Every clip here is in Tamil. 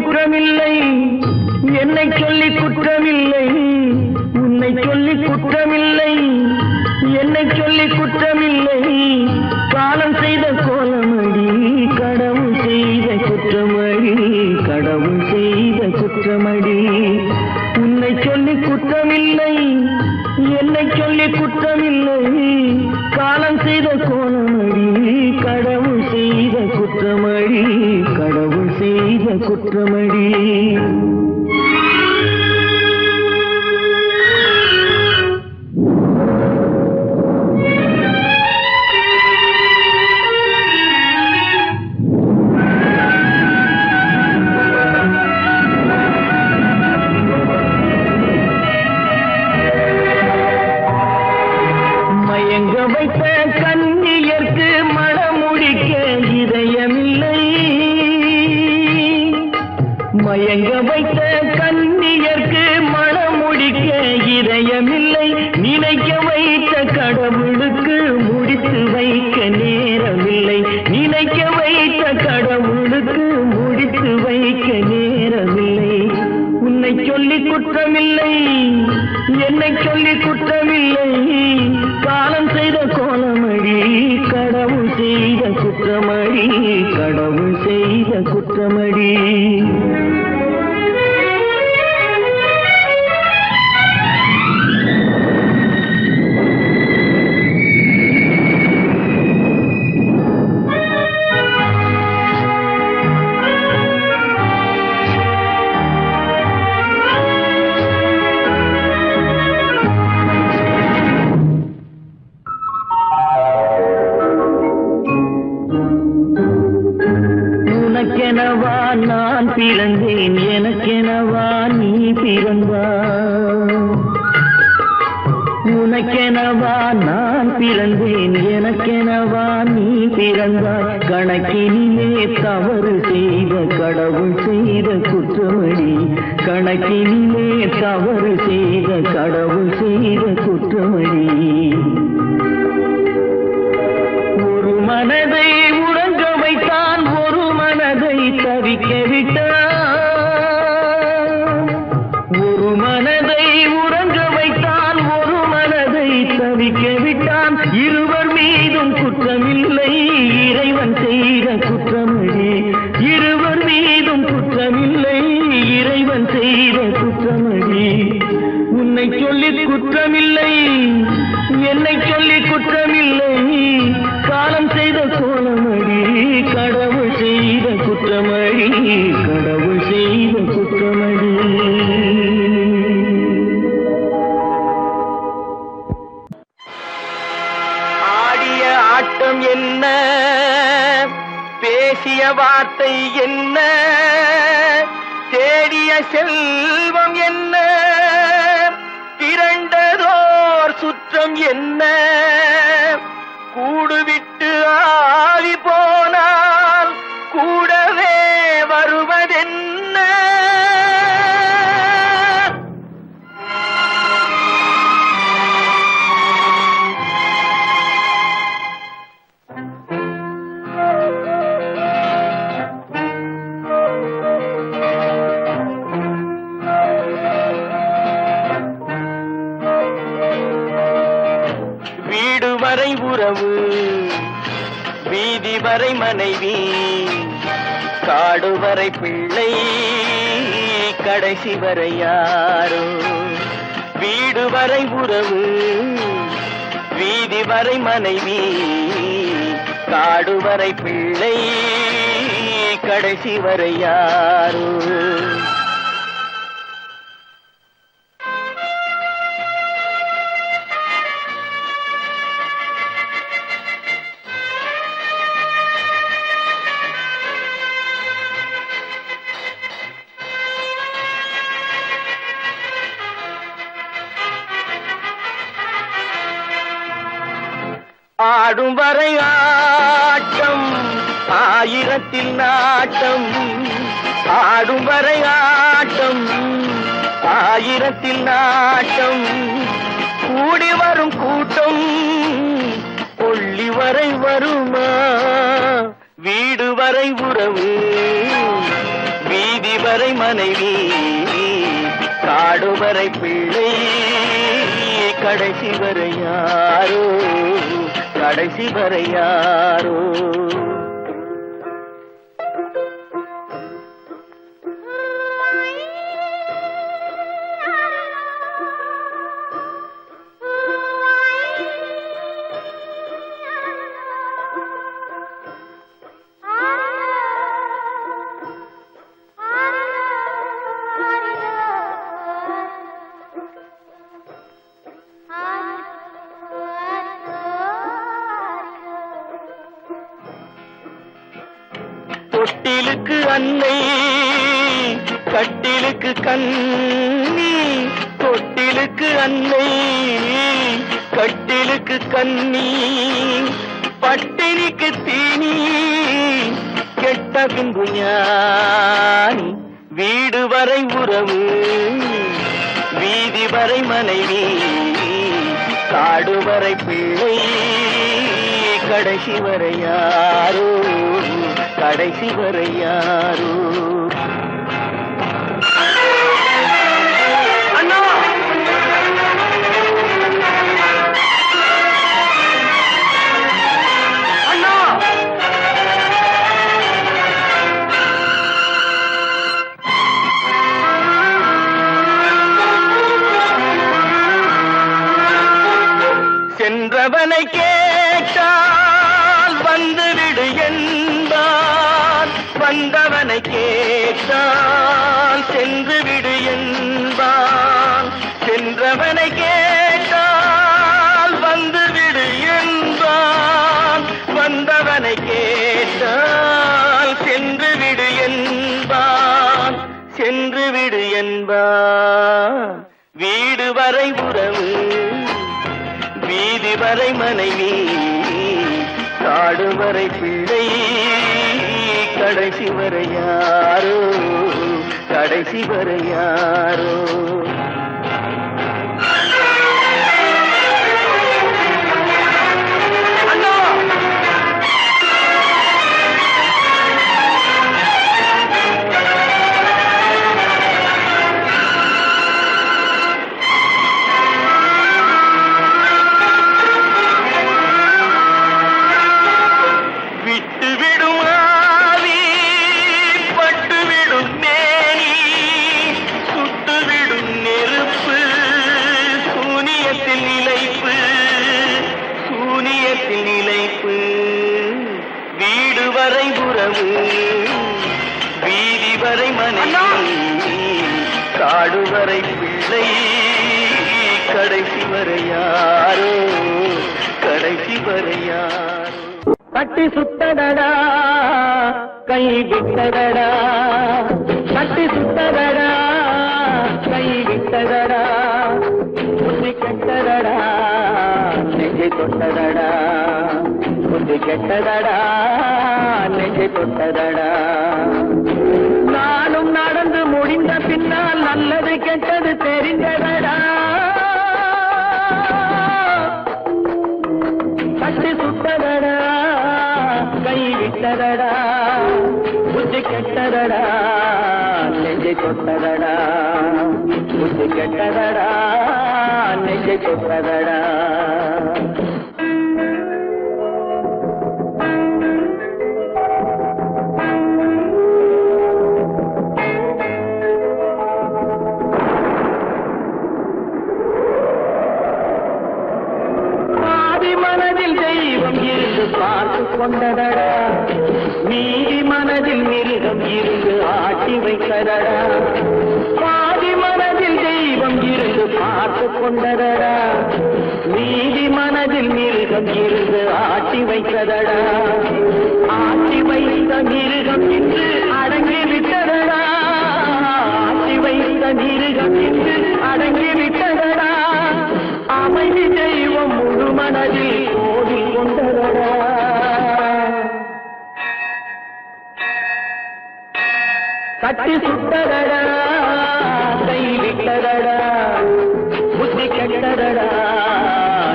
குற்றமில்லை, என்னை சொல்லி குற்றமில்லை, உன்னை சொல்லி குற்றமில்லை, என்னை சொல்லி குற்றமில்லை. காலம் செய்த கோலமடி, கடவுள் செய்த குற்றமடி, கடவுள் செய்த குற்றமடி. உன்னை சொல்லி குற்றமில்லை, என்னை சொல்லி குற்றமில்லை. காலம் செய்த கோலமடி, கடவுள் செய்த குற்றமடி, கடவுள் செய்த குற்றமடி. மயங்க வைத்த கண்ணியர்க்கு மணமுடிக்க இதயமில்லை, மயங்க வைத்த கண்ணியர்க்கு மணமுடிக்க இதயமில்லை. நினைக்க வைத்த கடவுளுக்கு முடித்து வைக்க நேரமில்லை, நினைக்க வைத்த கடவுளுக்கு முடித்து வைக்க நேரமில்லை. உன்னை சொல்லி குற்றமில்லை, என்னை சொல்லி குற்றமில்லை. காலம் செய்த கோலமடி, கடவுள் செய்த குற்றமடி, கடவுள் செய்த குற்றமடி. உனக்கெனவா நான் பிறந்தேன், எனக்கெனவா நீ பிறந்தாய். உனக்கெனவா நான் பிறந்தேன், எனக்கெனவா நீ பிறந்தாய். கணக்கினிலே தவறு செய்த கடவுள் செய்த குற்றமடி, கணக்கினிலே தவறு செய்த கடவுள் செய்த குற்றமடி. ஒரு மனதை உறங்க வைத்தான், ஒரு மனதை தவிக்க விட்டான். ஒரு மனதை உறங்க வைத்தான், ஒரு மனதை தவிக்க விட்டான். இருவர் மீதும் குற்றமில்லை, இறைவன் செய்த குற்றமடி. இருவர் மீதும் குற்றமில்லை, இறைவன் செய்த குற்றமடி. உன்னை சொல்லி குற்றமில்லை, என்னை சொல்லி குற்றமில்லை. காலம் செய்த கோலமடி, கடவுள் செய்த குற்றமடி, கடவுள் செய்த குற்றமடி. ஆடிய ஆட்டம் என்ன, பேசிய வார்த்தை என்ன, தேடிய செல்வம் என்ன, திரண்டதோர் சுற்றம் என்ன. கூடுவிட்டு ஆவி போனால் கூடவே வருவதென்ன. வீடு வரை உறவு, வீதி வரை மனைவி, காடு வரை பிள்ளை, கடைசி வரை யாரோ. வீடு வரை உறவு, வீதி வரை மனைவி, காடு வரை பிள்ளை, கடைசி வரை யாரோ. ஆடும் வரை ஆட்டம், ஆயிரத்தில் நாட்டம். ஆடும் வரை ஆட்டம், ஆயிரத்தில் நாட்டம். கூடி வரும் கூட்டம் கொள்ளி வரை வருமா? வீடு வரை உறவு, வீதி காடுவரை மனைவி காடுவரை பிள்ளை கடைசி வரை யாரோ கடைசி வரை யாரோ தொட்டிலுக்கு அன்னை கட்டிலுக்கு கண்ணி தொட்டிலுக்கு அன்னை கட்டிலுக்கு கண்ணி பட்டினிக்கு தீனி கெட்ட பின்பு ஞானி வீடு வரை உறவு வீதி வரை மனைவி காடு வரை பிள்ளை கடைசி வரை யாரோ கடைசி வரை யாரோ அண்ணா அண்ணா சென்றவனை கேட்டால் வந்துவிடு என்பான் வந்தவனை கேட்டால் சென்று விடு என்பான் சென்றவனை கேட்டால் வந்துவிடு என்பான் வந்தவனை கேட்டால் சென்று விடு என்பான் சென்று விடு என்பான் வீடு வரை உறவு வீதி வரை மனைவி காடு வரை பிள்ளை கடைசி வரை யாரோ கடைசி வரை யாரோ நிலைப்பு வீடு வரை உறவு வீதி வரை மனைவி காடு வரை பிள்ளை கடைசி வரை யாரோ கடைசி வரை யாரோ கட்டி சுத்தடடா கை விட்டடடா கட்டி சுத்தடடா கை விட்டடடா புத்தி கெட்டடடா நெஞ்சை தொட்டதடா புத்தி கெட்டதடா நெஞ்சை தொட்டதடா நானும் நடந்து முடிந்த பின்னால் நல்லது கெட்டது தெரிந்ததடா கட்டி சுட்டதடா கை விட்டதடா புத்தி கெட்டதடா நெஞ்சை தொட்டதடா புத்தி கெட்டதடா நெஞ்சை தொட்டதடா பார்த்து கொண்டதடா நீதி மனதில் மிருகம் இருந்து ஆட்டி வைத்ததடா பாதி மனதில் தெய்வம் இருந்து பார்த்து கொண்டதடா நீதி மனதில் மிருகம் இருந்து ஆட்டி வைத்ததடா ஆட்டி வைத்த மிருகம் இன்று அடங்கி விட்டதடா ஆட்டி வைத்த மிருகம் இன்று அடங்கி விட்டதடா அமைதி தெய்வம் முழு மனதில் கோவில் கொண்டதடா கட்டி சுட்டதடா கை விட்டதடா புத்தி கெட்டதடா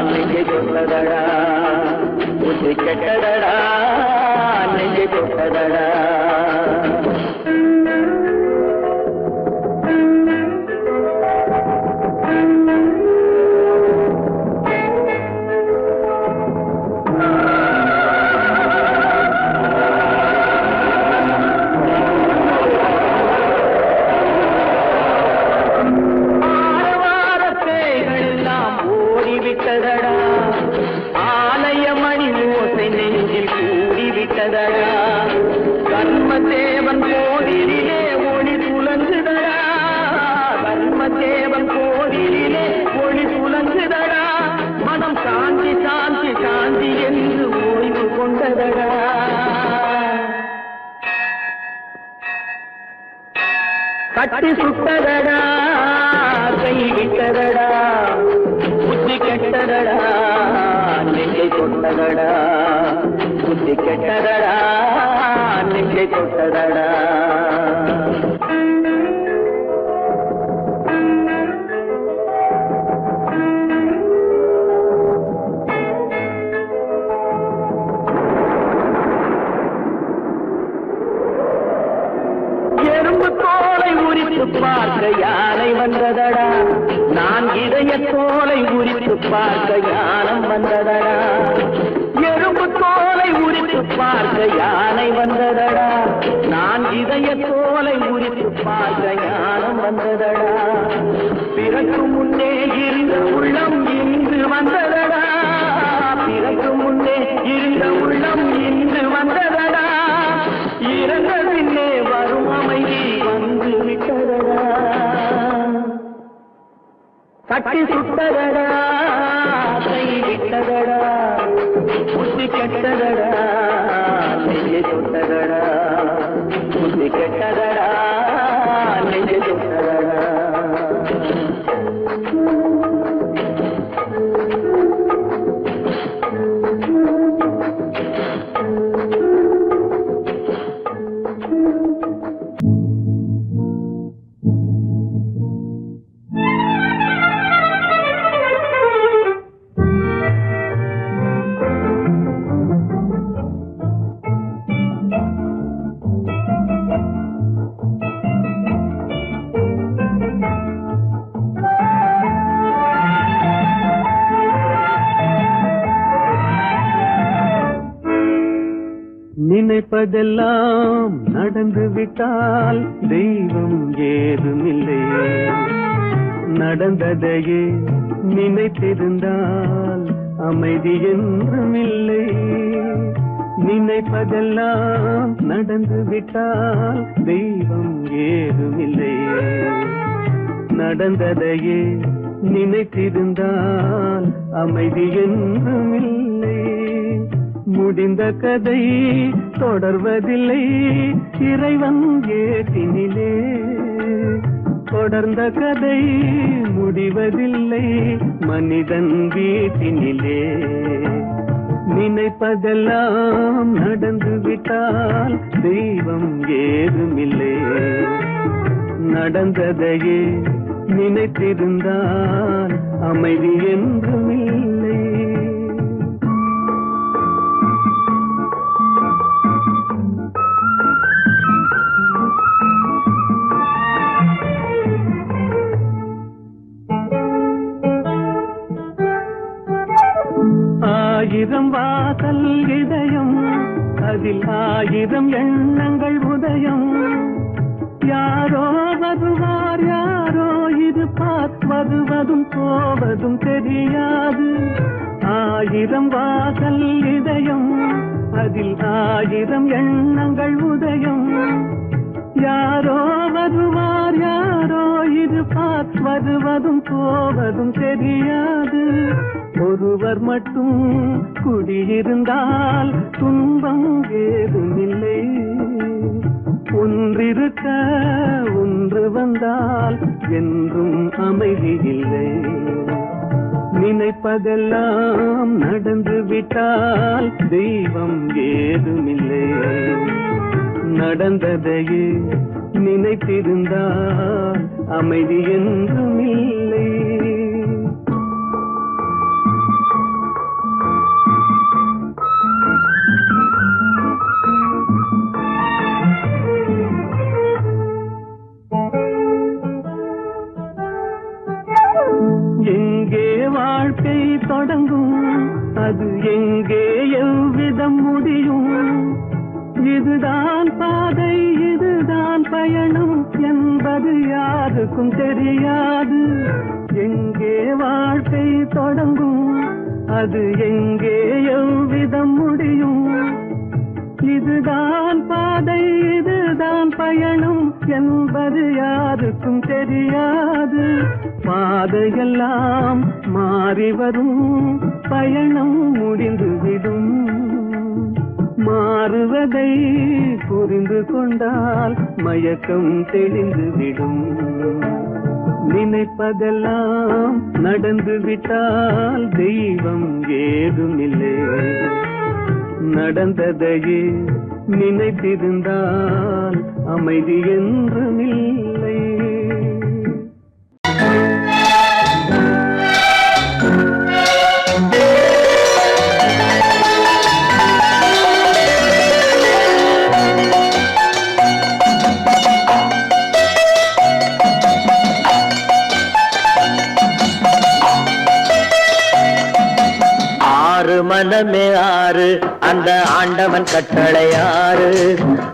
நெஞ்சை தொட்டதடா புத்தி கெட்டதடா நெஞ்சை தொட்டதடா சுட்டதடா கட்டி சுட்டதடா கை விட்டதடா புத்தி கெட்டதடா நெஞ்சை தொட்டதடா புத்தி கெட்டதடா நெஞ்சை தொட்டதடா பார்க்க யானை வந்ததடா நான் இதய தோலை உரித்து பார்க்க யானம் வந்ததடா எறும்பு தோலை உரித்து பார்க்க யானை வந்ததடா நான் இதய தோலை உரித்து பார்க்க யானம் வந்ததடா பிறகு முன்னே இருந்த உள்ளம் இன்று வந்ததடா பிறகு முன்னே இருந்த உள்ளம் இன்று வந்ததடா இறந்த பின்னே வரும் அமைதி வந்து விட்டதடா கட்டி சுட்டதடா கை விட்டதடா புத்தி கெட்டதடா நெஞ்சை சுட்டதடா புத்தி கெட்டதடா நெஞ்சை சுட்டதடா நினைப்பதெல்லாம் நடந்து விட்டால் தெய்வம் ஏதுமில்லை நடந்ததையே நினைத்திருந்தால் அமைதி என்றுமில்லை நினைப்பதெல்லாம் நடந்து விட்டால் தெய்வம் ஏதுமில்லை நடந்ததையே நினைத்திருந்தால் அமைதி என்றுமில்லை முடிந்த கதை தொடர்வதில்லை இறைவன் ஏட்டினிலே தொடர்ந்த கதை முடிவதில்லை மனிதன் வீட்டினிலே நினைப்பதெல்லாம் நடந்து விட்டால் தெய்வம் ஏதுமில்லை நடந்ததையே நினைத்திருந்தால் அமைதி என்றுமில்லை ஆயிரம் வாசல் இதயம் அதில் ஆயிரம் எண்ணங்கள் உதயம் யாரோ வருவார் யாரோ இருப்பார் வருவதும் போவதும் தெரியாது ஆயிரம் வாசல் இதயம் அதில் ஆயிரம் எண்ணங்கள் உதயம் யாரோ வருவார் யாரோ இருப்பார் வருவதும் போவதும் தெரியாது ஒருவர் மட்டும் குடியிருந்தால் துன்பம் ஏதுமில்லை ஒன்றிருக்க ஒன்று வந்தால் என்றும் அமைதி இல்லை நினைப்பதெல்லாம் நடந்து விட்டால் தெய்வம் ஏதுமில்லை நடந்ததையே நினைத்திருந்தால் அமைதி என்றுமில்லை எங்கே வாழ்க்கை தொடங்கும் அது எங்கே எவ்விதம் முடியும் இதுதான் பாதை இதுதான் பயணம் என்பது யாருக்கும் தெரியாது எங்கே வாழ்க்கை தொடங்கும் அது எங்கே எவ்விதம் முடியும் இதுதான் பாதை இதுதான் பயணம் என்பது யாருக்கும் தெரியாது பாதையெல்லாம் மாறி வரும் பயணம் முடிந்துவிடும் மாறுவதை புரிந்து கொண்டால் மயக்கம் தெளிந்து விடும். நினைப்பதெல்லாம் நடந்து விட்டால் தெய்வம் ஏதுமில்லை. நடந்ததையே நினைத்திருந்தால் அமைதி என்றுமில்லை. மனமே ஆறு அந்த ஆண்டவன் கட்டளை ஆறு.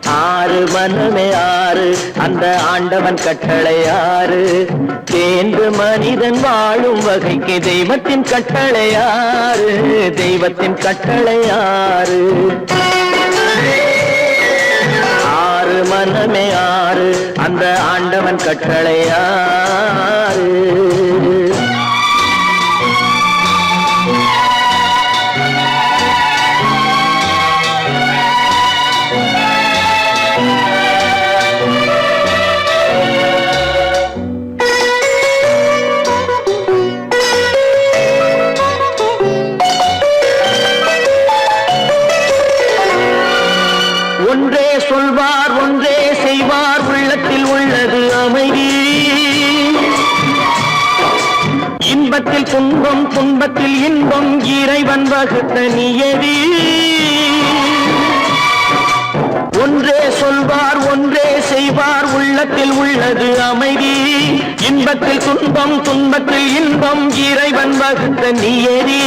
ஆறு மனமே ஆறு அந்த ஆண்டவன் கட்டளை ஆறு. தேர்ந்து மனிதன் வாழும் வகைக்கு தெய்வத்தின் கட்டளை ஆறு. தெய்வத்தின் கட்டளை ஆறு. ஆறு மனமே ஆறு அந்த ஆண்டவன் கட்டளை ஆறு. ஒன்றே சொல்வார் ஒன்றே செய்வார் உள்ளத்தில் உள்ளது அமைதி. இன்பத்தில் துன்பம் துன்பத்தில் இன்பம் இறைவன் வகுத்த நியதி. ஒன்றே சொல்வார் ஒன்றே செய்வார் உள்ளத்தில் உள்ளது அமைதி. இன்பத்தில் துன்பம் துன்பத்தில் இன்பம் இறைவன் வகுத்த நியதி.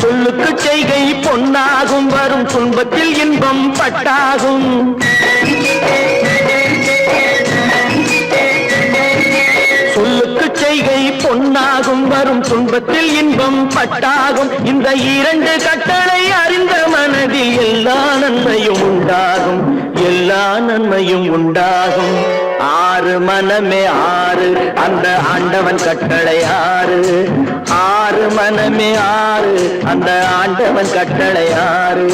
சொல்லுக்கு செய்கை பொன்னாகும் வரும் துன்பத்தில் இன்பம் பட்டாகும். சொல்லுக்கு செய்கை பொன்னாகும் வரும் துன்பத்தில் இன்பம் பட்டாகும். இந்த இரண்டு கட்டளை அறிந்த மனதில் எல்லா நன்மையும் உண்டாகும். எல்லா நன்மையும் உண்டாகும். ஆறு மனமே ஆறு அந்த ஆண்டவன் கட்டளை ஆறு. ஆறு மனமே ஆறு அந்த ஆண்டவன் கட்டளை ஆறு.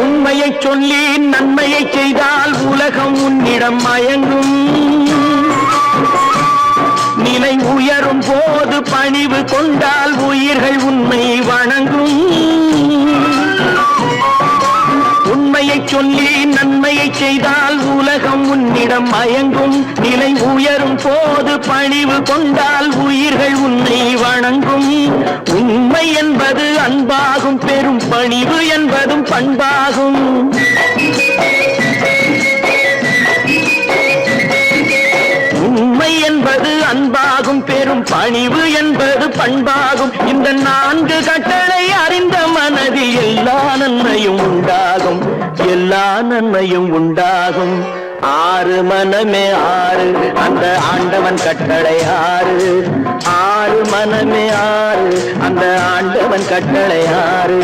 உண்மையை சொல்லி நன்மையை செய்தால் உலகம் உன்னிடம் மயங்கும். நிலை உயரும் போது பணிவு கொண்டால் உயிர்கள் உண்மை வணங்கும். உண்மையை சொல்லி நன்மையை செய்தால் உலகம் உன்னிடம் மயங்கும். நிலை உயரும் போது பணிவு கொண்டால் உயிர்கள் உன்னை வணங்கும். உண்மை என்பது அன்பாகும். பெரும் பணிவு என்பதும் பண்பாகும். உண்மை என்பது அன்பாகும். பெரும் பணிவு என்பது பண்பாகும். இந்த நான்கு கட்டளை அறிந்த மனதில் எல்லா நன்மையும் உண்டாகும். எல்லா நன்மையும் உண்டாகும். ஆறு மனமே ஆறு அந்த ஆண்டவன் கட்டளை ஆறு. ஆறு மனமே ஆறு அந்த ஆண்டவன் கட்டளை ஆறு.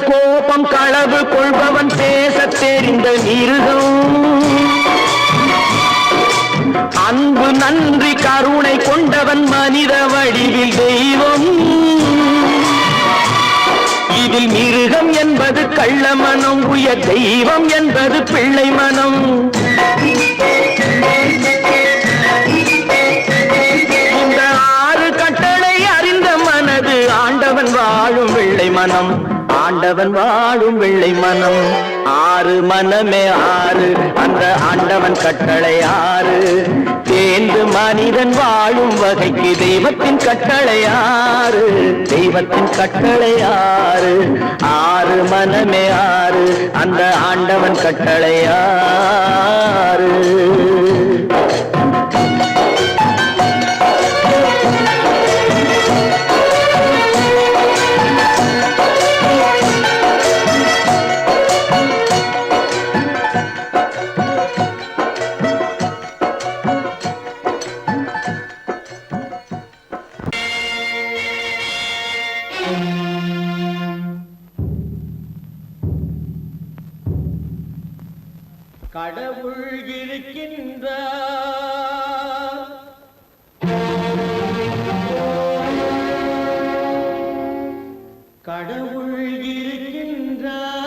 கோபம் களவு கொள்பவன் பேச தெரிந்த மிருகம். அன்பு நன்றி கருணை கொண்டவன் மனித வடிவில் தெய்வம். இதில் மிருகம் என்பது கள்ள மனம். உயர் தெய்வம் என்பது பிள்ளை மனம். இந்த ஆறு கட்டளை அறிந்த மனது ஆண்டவன் வாழும் வெள்ளை மனம். ஆண்டவன் வாழும் வெள்ளை மனம். ஆறு மனமே ஆறு, அந்த ஆண்டவன் கட்டளை ஆறு. தேர்ந்து மனிதன் வாழும் வகைக்கு தெய்வத்தின் கட்டளை ஆறு, தெய்வத்தின் கட்டளை ஆறு. ஆறு மனமே ஆறு, அந்த ஆண்டவன் கட்டளை ஆறு. கடவுள் இருக்கின்றார், கடவுள் இருக்கின்றார்.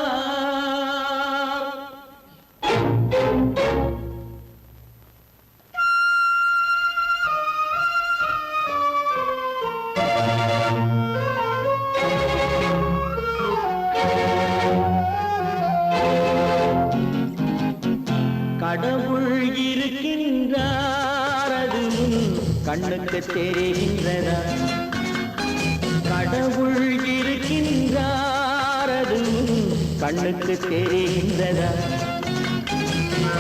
கடவுள் இருக்கின்றார், அதுவும் கண்ணுக்கு தெரிகின்றதா? கடவுள் இருக்கின்றார், அதுவும் கண்ணுக்கு தெரிகின்றதா?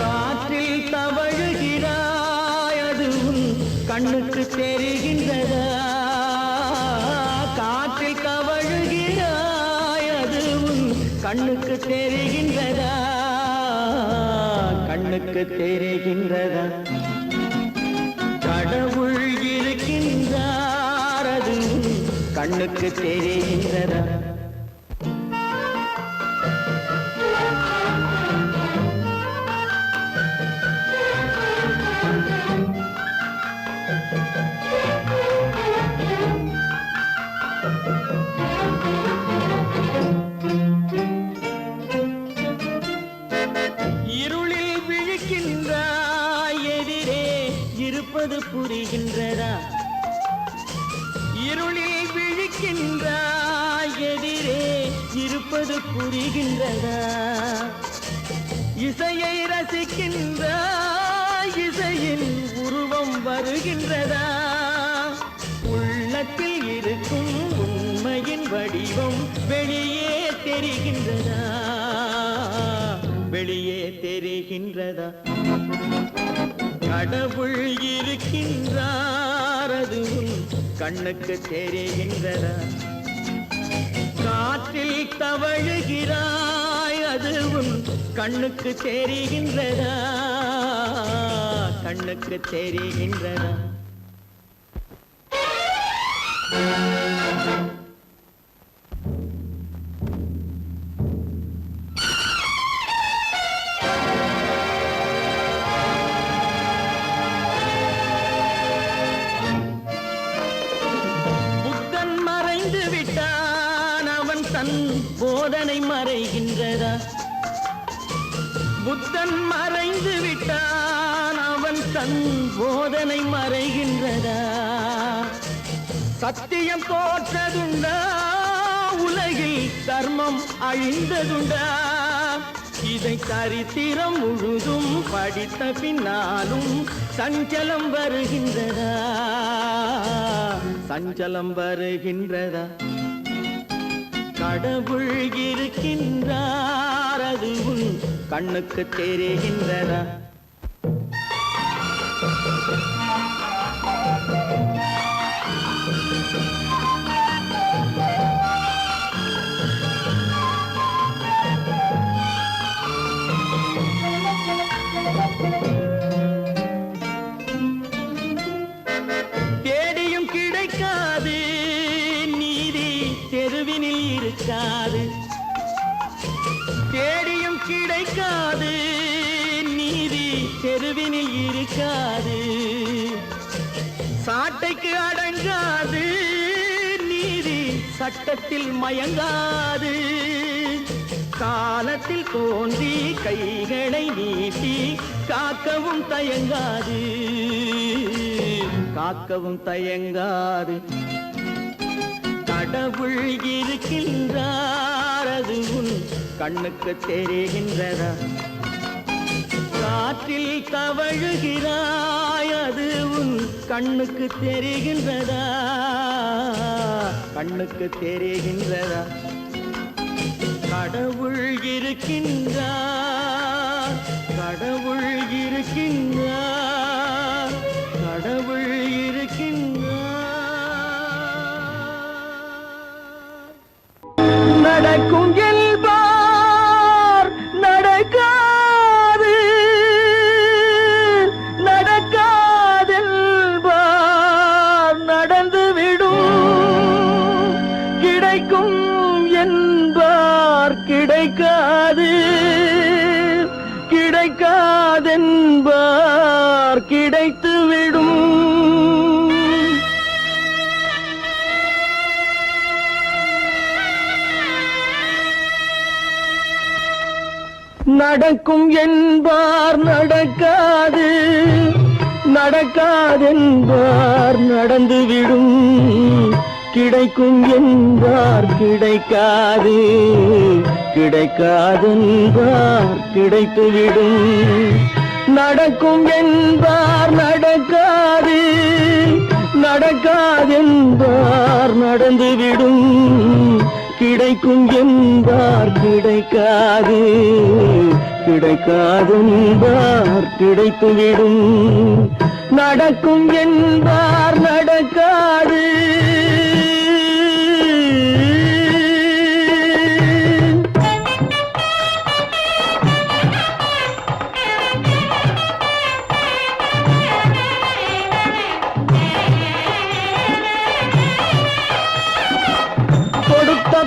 காற்றில் தவழுகிறாய், அதுவும் கண்ணுக்கு தெரிகின்றதா? காற்றில் தவழுகிறாய், அதுவும் கண்ணுக்கு தெரிகின்றதா? கண்ணுக்கு தெரிகின்றதா? கடவுள் இருக்கின்றார், அது கண்ணுக்கு தெரிகின்றதா? இருப்பது புரிகின்றதா? இருளில் விழிக்கின்றாய், எதிரே இருப்பது புரிகின்றதா? இசையை ரசிக்கின்றாய், இசையின் உருவம் வருகின்றதா? உள்ளத்தில் இருக்கும் உண்மையின் வடிவம் வெளியே தெரிகின்றதா? வெளியே தெரிகின்றதா? கடவுள் இருக்கின்றார், அதுவும் கண்ணுக்கு தெரிகின்றதா? காற்றில் தவழுகிறாய், அதுவும் கண்ணுக்கு தெரிகின்றதா? கண்ணுக்கு தெரிகின்றதா? போதனை மறைகின்றதா? புத்தன் மறைந்து விட்டான், அவன் தன் போதனை மறைகின்றதா? சத்தியம் தோற்றதுண்டா? உலகில் தர்மம் அழிந்ததுண்டா? இதை சரித்திரம் முழுதும் படித்த பின்னாலும் சஞ்சலம் வருகின்றதா? சஞ்சலம் வருகின்றதா? கடவுள் இருக்கின்றார், அதுவும் கண்ணுக்கு தெரிகின்றதா? தேடியும் கிடைக்காது நீதி, தெருவினில் இருக்காது. தேடியும் கிடைக்காது நீதி, தெருவினில் இருக்காது. சாட்டைக்கு அடங்காது நீதி, சட்டத்தில் மயங்காது. காலத்தில் தோன்றி கைகளை நீட்டி காக்கவும் தயங்காது, காக்கவும் தயங்காது. கடவுள் இருக்கின்றார், அது உன் கண்ணுக்கு தெரிகின்றதா? காற்றில் தவழுகிறாய், அது உன் கண்ணுக்கு தெரிகின்றதா? கண்ணுக்கு தெரிகின்றதா? கடவுள் இருக்கின்றார், கடவுள் இருக்கின்றார், கடவுள் இருக்கின்றார். நடக்கும் என்பார் நடக்காது, நடக்காதென்பார் நடந்துவிடும். கிடைக்கும் என்பார் கிடைக்காது, கிடைக்காதென்பார் கிடைத்துவிடும். நடக்கும் என்பார் நடக்காது, நடக்காதென்பார் நடந்துவிடும். கிடைக்கும் என்பார் கிடைக்காது, கிடைக்காதென்பார் கிடைத்துவிடும். நடக்கும் என்பார் நடக்காது, நடக்காதென்பார் நடந்துவிடும். கிடைக்கும் என்பார் கிடைக்காது, கிடைக்காதென்பார் கிடைத்துவிடும். நடக்கும் என்பார் நடக்காது.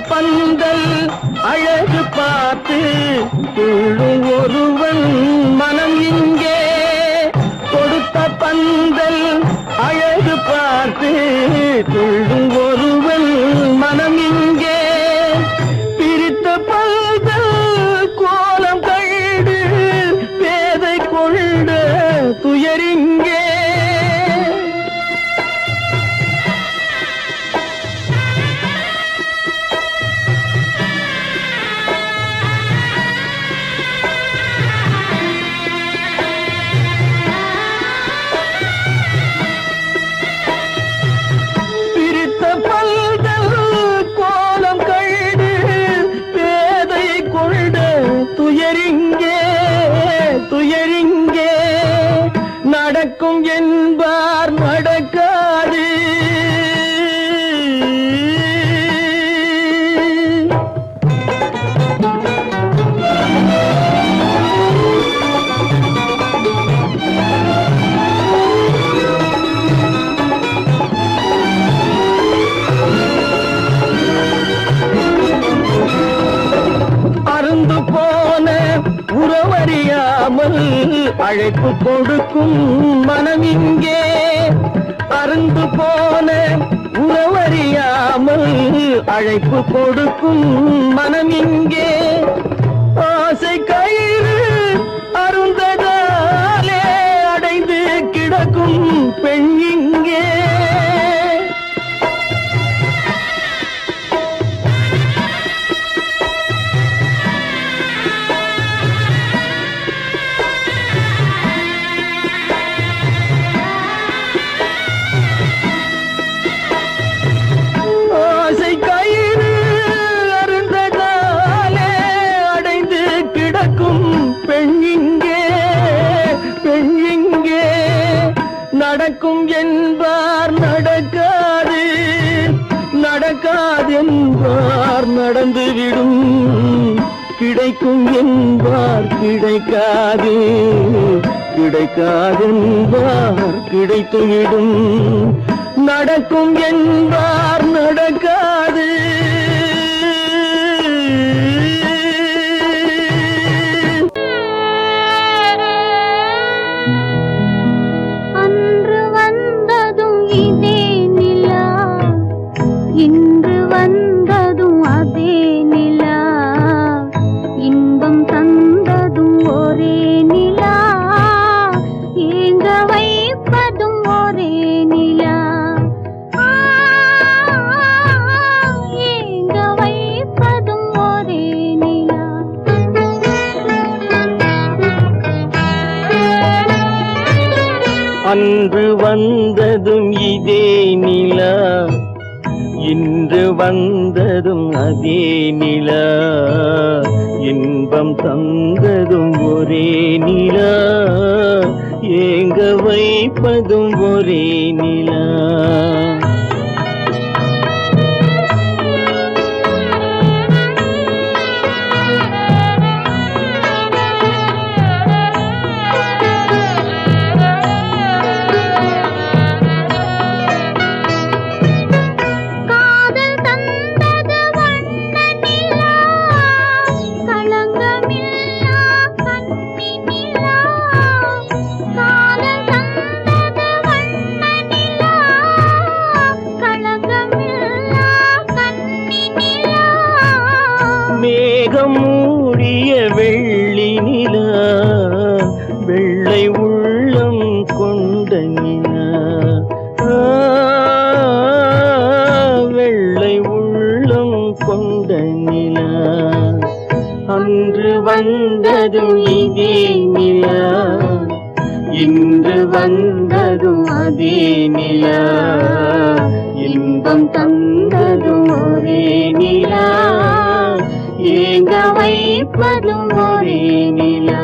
பந்தல் அழகு பார்த்து துள்ளும் ஒருவன் மனம் இங்கே. கொடுத்த பந்தல் அழகு பார்த்து துள்ளும் ஒருவன் மனம் இங்கே. பிரித்த பந்தல் கோலம் கண்டு பேதை கொண்ட துயரிங்கே. துயரிங்கே நடக்கும் என்பார் நடக்காது. அருந்து போன உறவறியாமல் அழைப்பு கொடுக்கும் மனம் இங்கே. அருந்து போன உறவறியாமல் அழைப்பு கொடுக்கும் மனம் இங்கே. ஆசை கயிறு அருந்ததாலே அடைந்து கிடக்கும் பெண் இங்கே. நடக்கும் என்பார் நடக்காது, நடக்காதென்பார் நடந்துவிடும். கிடைக்கும் என்பார் கிடைக்காது, கிடைக்காதென்பார் கிடைத்துவிடும். நடக்கும் என்பார் நடக்காது. இன்று வந்ததும் அதே நிலா, இன்பம் தந்ததும் ஒரே நிலா, ஏங்க வைப்பதும் ஒரே நிலா, ஏங்க அன்று வந்ததும் இதே நிலா, இன்று வந்ததும் அதே நிலா, இன்பம் தந்ததும் ஒரே நிலா, ஏங்க வைப்பதும் ஒரே நிலா. மேகம் மூடிய வெள்ளி நிலா, வெள்ளை உள்ளம் கொண்ட நிலா, வெள்ளை உள்ளம் கொண்ட நிலா. அன்று வந்ததும் இதே நிலா, இன்று வந்ததும் அதே நிலா, இன்பம் தந்ததும் ஒரே நிலா, ஏங்க வைப்பதும் ஒரே நிலா.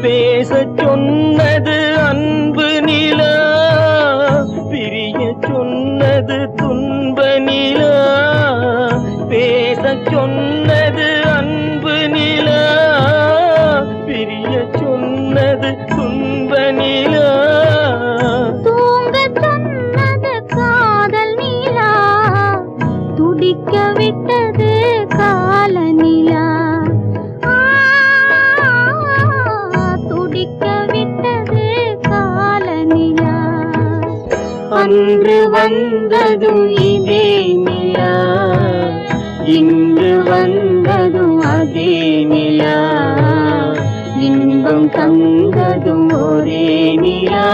பேசச் சொன்னது அன்பு நிலா, பிரிய சொன்னது துன்ப நிலா. பேசச் சொன்னது அன்பு நிலா, பிரிய சொன்னது துன்ப நிலா. தூங்கச் சொன்னது காதல் நிலா, துடிக்க விட்டது கால நிலா, துடிக்க விட்டது கால நிலா. அன்று வந்ததும் இதே நிலா, இன்று வந்ததும் அதே நிலா, இன்பம் தந்ததும் ஒரே நிலா,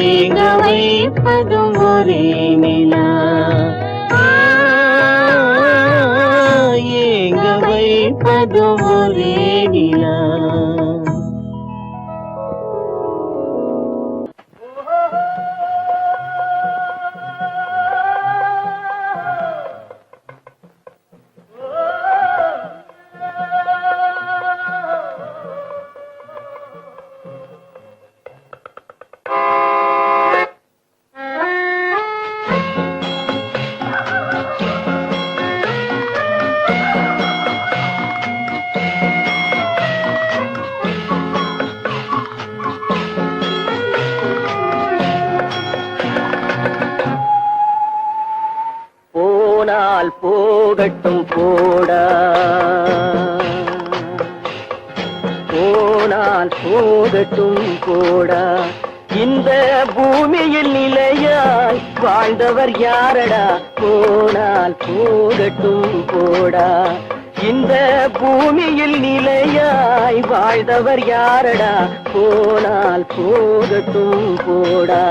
ஏங்க வைப்பதும் ஒரே நிலா, ஏங்க வைப்பதும் ஒரே நிலா. போனால் போகட்டும் போடா, போனால் போகட்டும் போடா, இந்த பூமியில் நிலையாய் வாழ்ந்தவர் யாரடா. போனால் போகட்டும் போடா, இந்த பூமியில் நிலையாய் வாழ்ந்தவர் யாரடா. போனால் போகட்டும் போடா.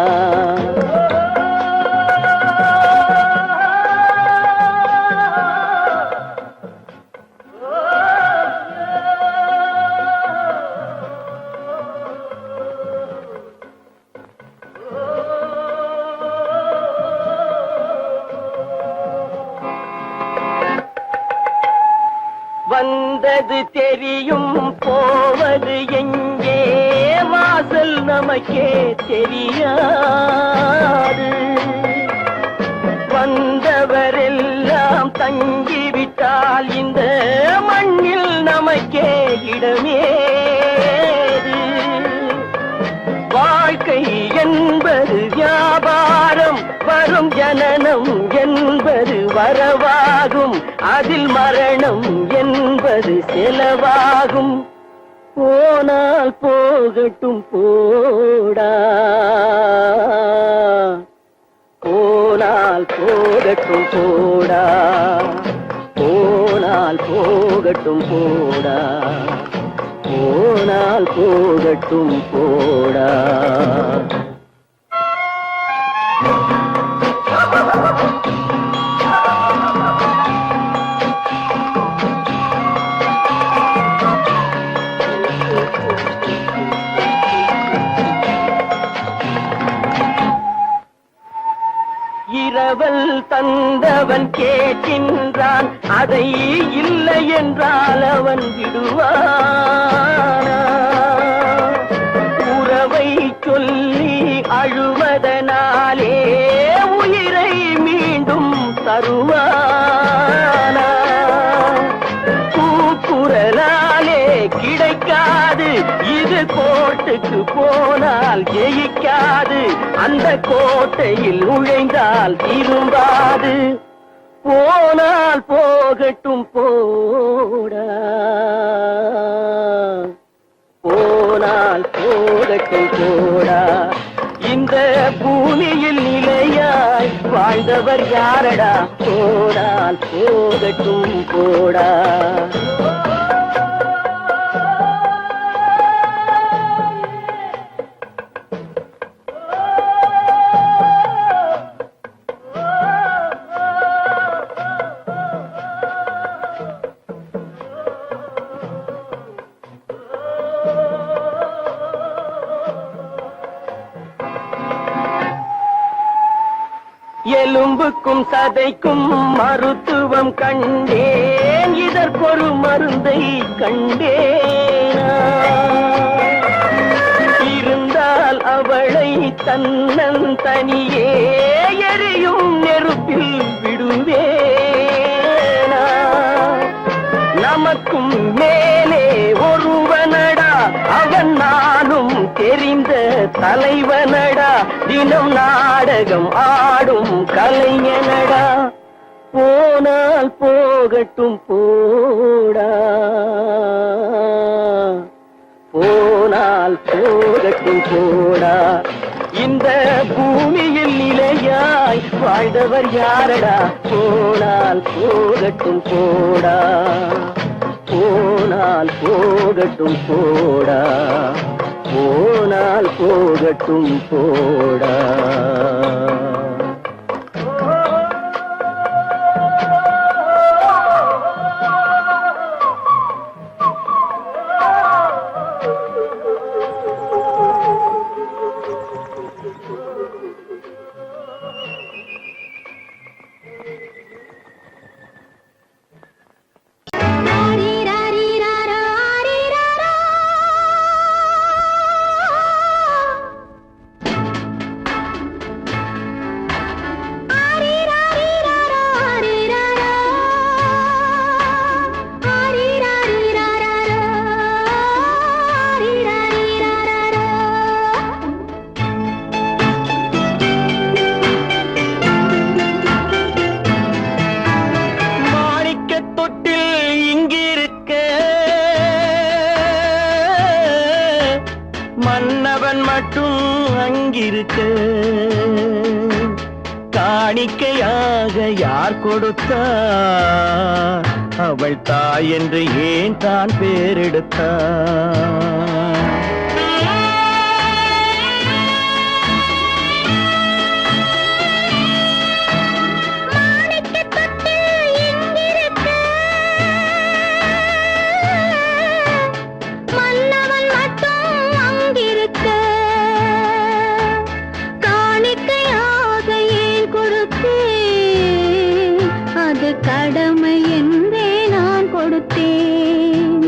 வந்தது தெரியும் போவது எங்கே, வாசல் நமக்கே தெரியாது. வந்தவரெல்லாம் தங்கிவிட்டால் இந்த மண்ணில் நமக்கே இடமேது. வாழ்க்கை என்பது வியாபாரம், வரும் ஜனனம் என்பது வரவாகும், அதில் மரணம் என்பது செலவாகும். போனால் போகட்டும் போடா, போனால் போகட்டும் போடா, போனால் போகட்டும் போடா, போனால் போனால் போகட்டும் போடா. இரவல் தந்தவன் கேட்கின்றான், அதை இல்லை என்றால் அவன் விடுவானா? உறவை சொல்லி அழுவதனாலே உயிரை மீண்டும் தருவானா? கூக்குரலாலே கிடைக்காது, இது கோட்டுக்கு போனால் ஜெயிக்காது, அந்த கோட்டையில் நுழைந்தால் திரும்பாது. போனால் போகட்டும் போடா, போனால் போகட்டும் போடா. இந்த பூமியில் நிலையாய் வாழ்ந்தவர் யாரடா? போனால் போகட்டும் போடா. எலும்புக்கும் சதைக்கும் மருத்துவம் கண்டேன், இதற்கொரு மருந்தை கண்டேனா? இருந்தால் அவளை தன்னன் தனியே எரியும் நெருப்பில் விடுவேனா? நமக்கும் மேலே ஒருவனடா, அவன் நானும் தெரிந்த தலைவனடா, தினம் நாடகம் ஆடும் கலைஞனடா. போனால் போகட்டும் போடா, போனால் போகட்டும் போடா. இந்த பூமியில் நிலையாய் வாழ்ந்தவர் யாரடா? போனால் போகட்டும் போடா, போனால் போகட்டும் போடா, போனால் போகட்டும் போடா. மன்னவன் மட்டும் அங்கிருக்க, காணிக்கையாக யார் கொடுத்தார்? அவள் தாய் என்று ஏன் தான் பேரெடுத்தார்? கடமை என்றே நான் கொடுத்தேன்.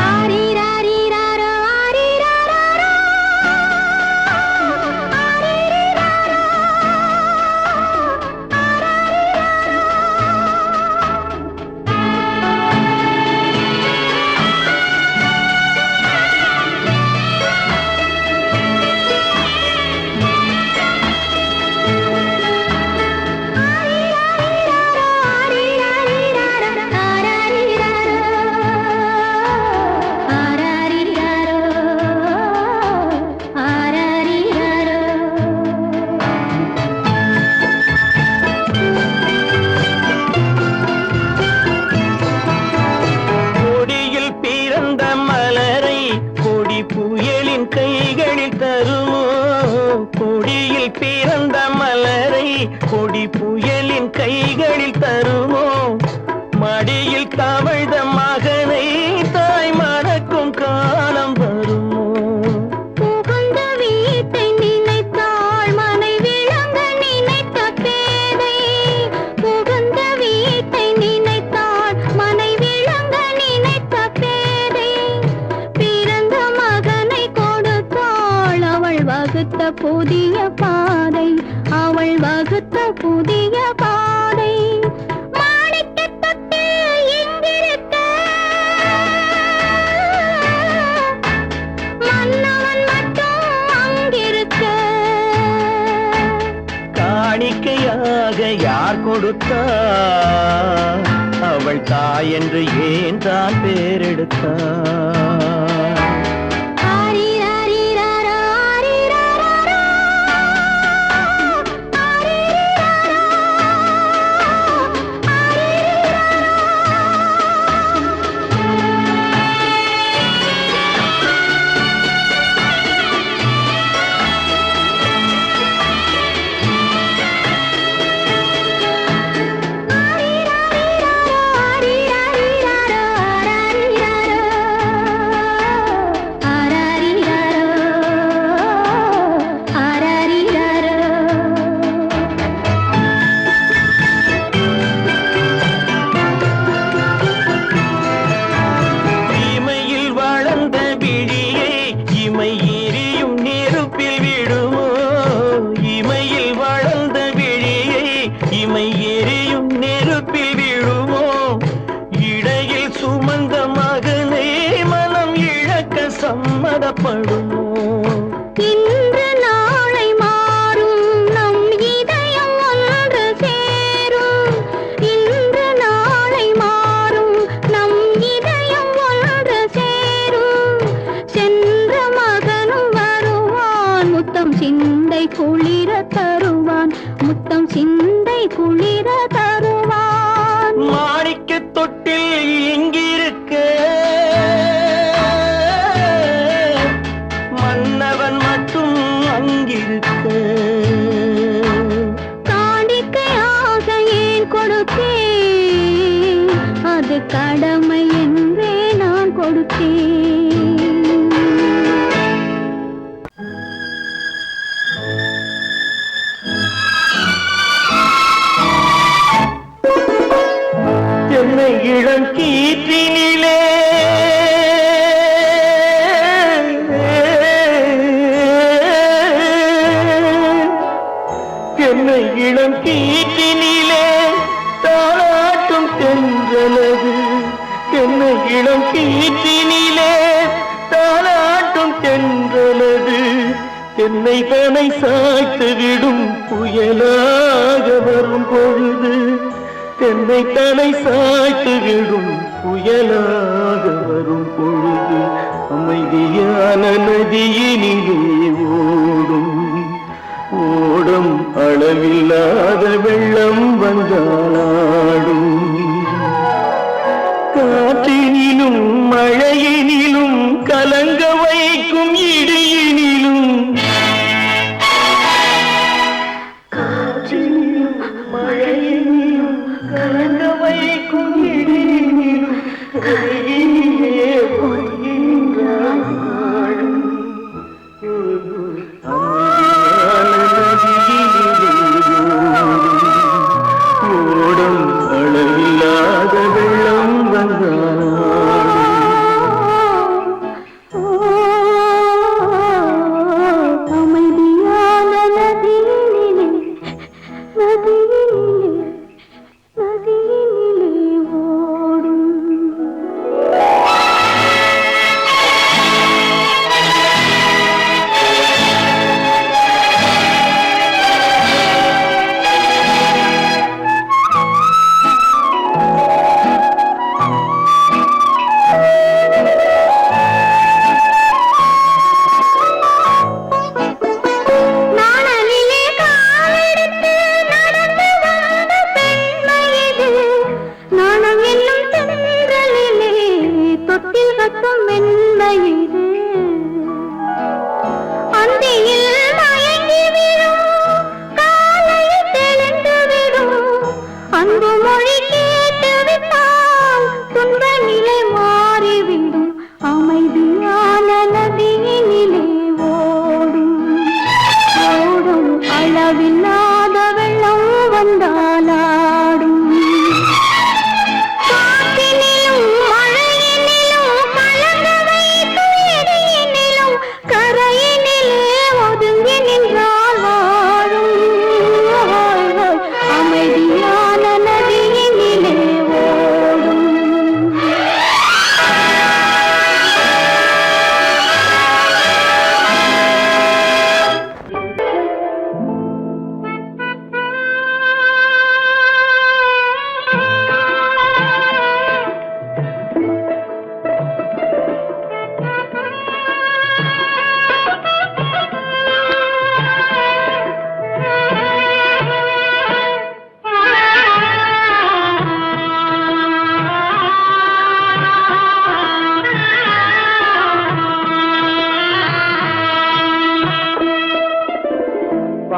ஆரி ராரி மண்ணில் பிறந்த மலரை கொடி புயலின் கைகளில் தருமோ? மடியில் தவழ்ந்த மகனை தாய் மறக்கும் காலம் வருமோ? புகுந்த வீட்டை நினைத்தாள் மனை விளங்க நினைத்த பேதை. புகுந்த வீட்டை நினைத்தாள் மனை விளங்க நினைத்த பேதை. பிறந்த மகனை கொடுத்தாள் அவள் வகுத்த புதிய பாதை. அவள் வகுத்த புதிய பாதை. மாணிக்கத் தொட்டில் இங்கிருக்க மன்னவன் மட்டும் அங்கிருக்க. காணிக்கையாக யார் கொடுத்தார்? அவள் தாய் என்று ஏன் தான் பேரெடுத்தார்? ஆரிராரிராரா, ஆரிராராரா. ஆரிராரா, இமையில் வளர்ந்த விழியை இமை எரியும் நெருப்பில் விடுமோ? இமையில் வளர்ந்த விழியை இமை எரியும் நெருப்பில் விடுமோ? இடையில் சுமந்த மகனை மனம் இழக்க சம்மதப்படுமோ? இன்று நாளை மாறும் நம் இதயம் ஒன்று சேரும். இன்று நாளை மாறும் நம் இதயம் ஒன்று சேரும். சென்ற மகனும் வருவான் முத்தம் சிந்தை குளிர தருவான். முத்தம் சிந்தை குளிர தருவான். மாணிக்கத் தொட்டில் இங்கிருக்க மன்னவன் மட்டும் அங்கிருக்க. காணிக்கையாக ஏன் கொடுத்தேன்? அது கடமை என்றே நான் கொடுத்தேன். என்னை இளம் கீற்றினிலே என்னை இளம் கீற்றினிலே தாளாட்டும் தென்றலது. என்னை இளம் கீற்றினிலே தாளாட்டும் தென்றலது. என்னை தனை சாய்த்து விடும் புயலாக வரும் பொழுது. என்னை தலை சாய்த்து விடும் புயலாக வரும் பொழுது. அமைதியான நதியினிலே ஓடும் ஓடும் அளவில்லாத வெள்ளம் வந்தாடும். காற்றினிலும் மழையினிலும் கலங்க வைக்கும் இடியினிலும். காற்றினிலும் மழையினிலும் கலங்க வைக்கும் இடியினிலும். கையினிலே பொய்கின்றான் நாடும். ஓடும் அளவில்லாத வெள்ளம் வந்தாடும். அமைதியான நதியினிலே நதியினிலே நதியினிலே ஓடும். நாணலிலே காலெடுத்து நடந்து வந்த பெண்மை இது. நாணம் என்னும் தென்றலிலே தொட்டில் கட்டும் மென்மை இது. அந்தியில் மயங்கி விழும்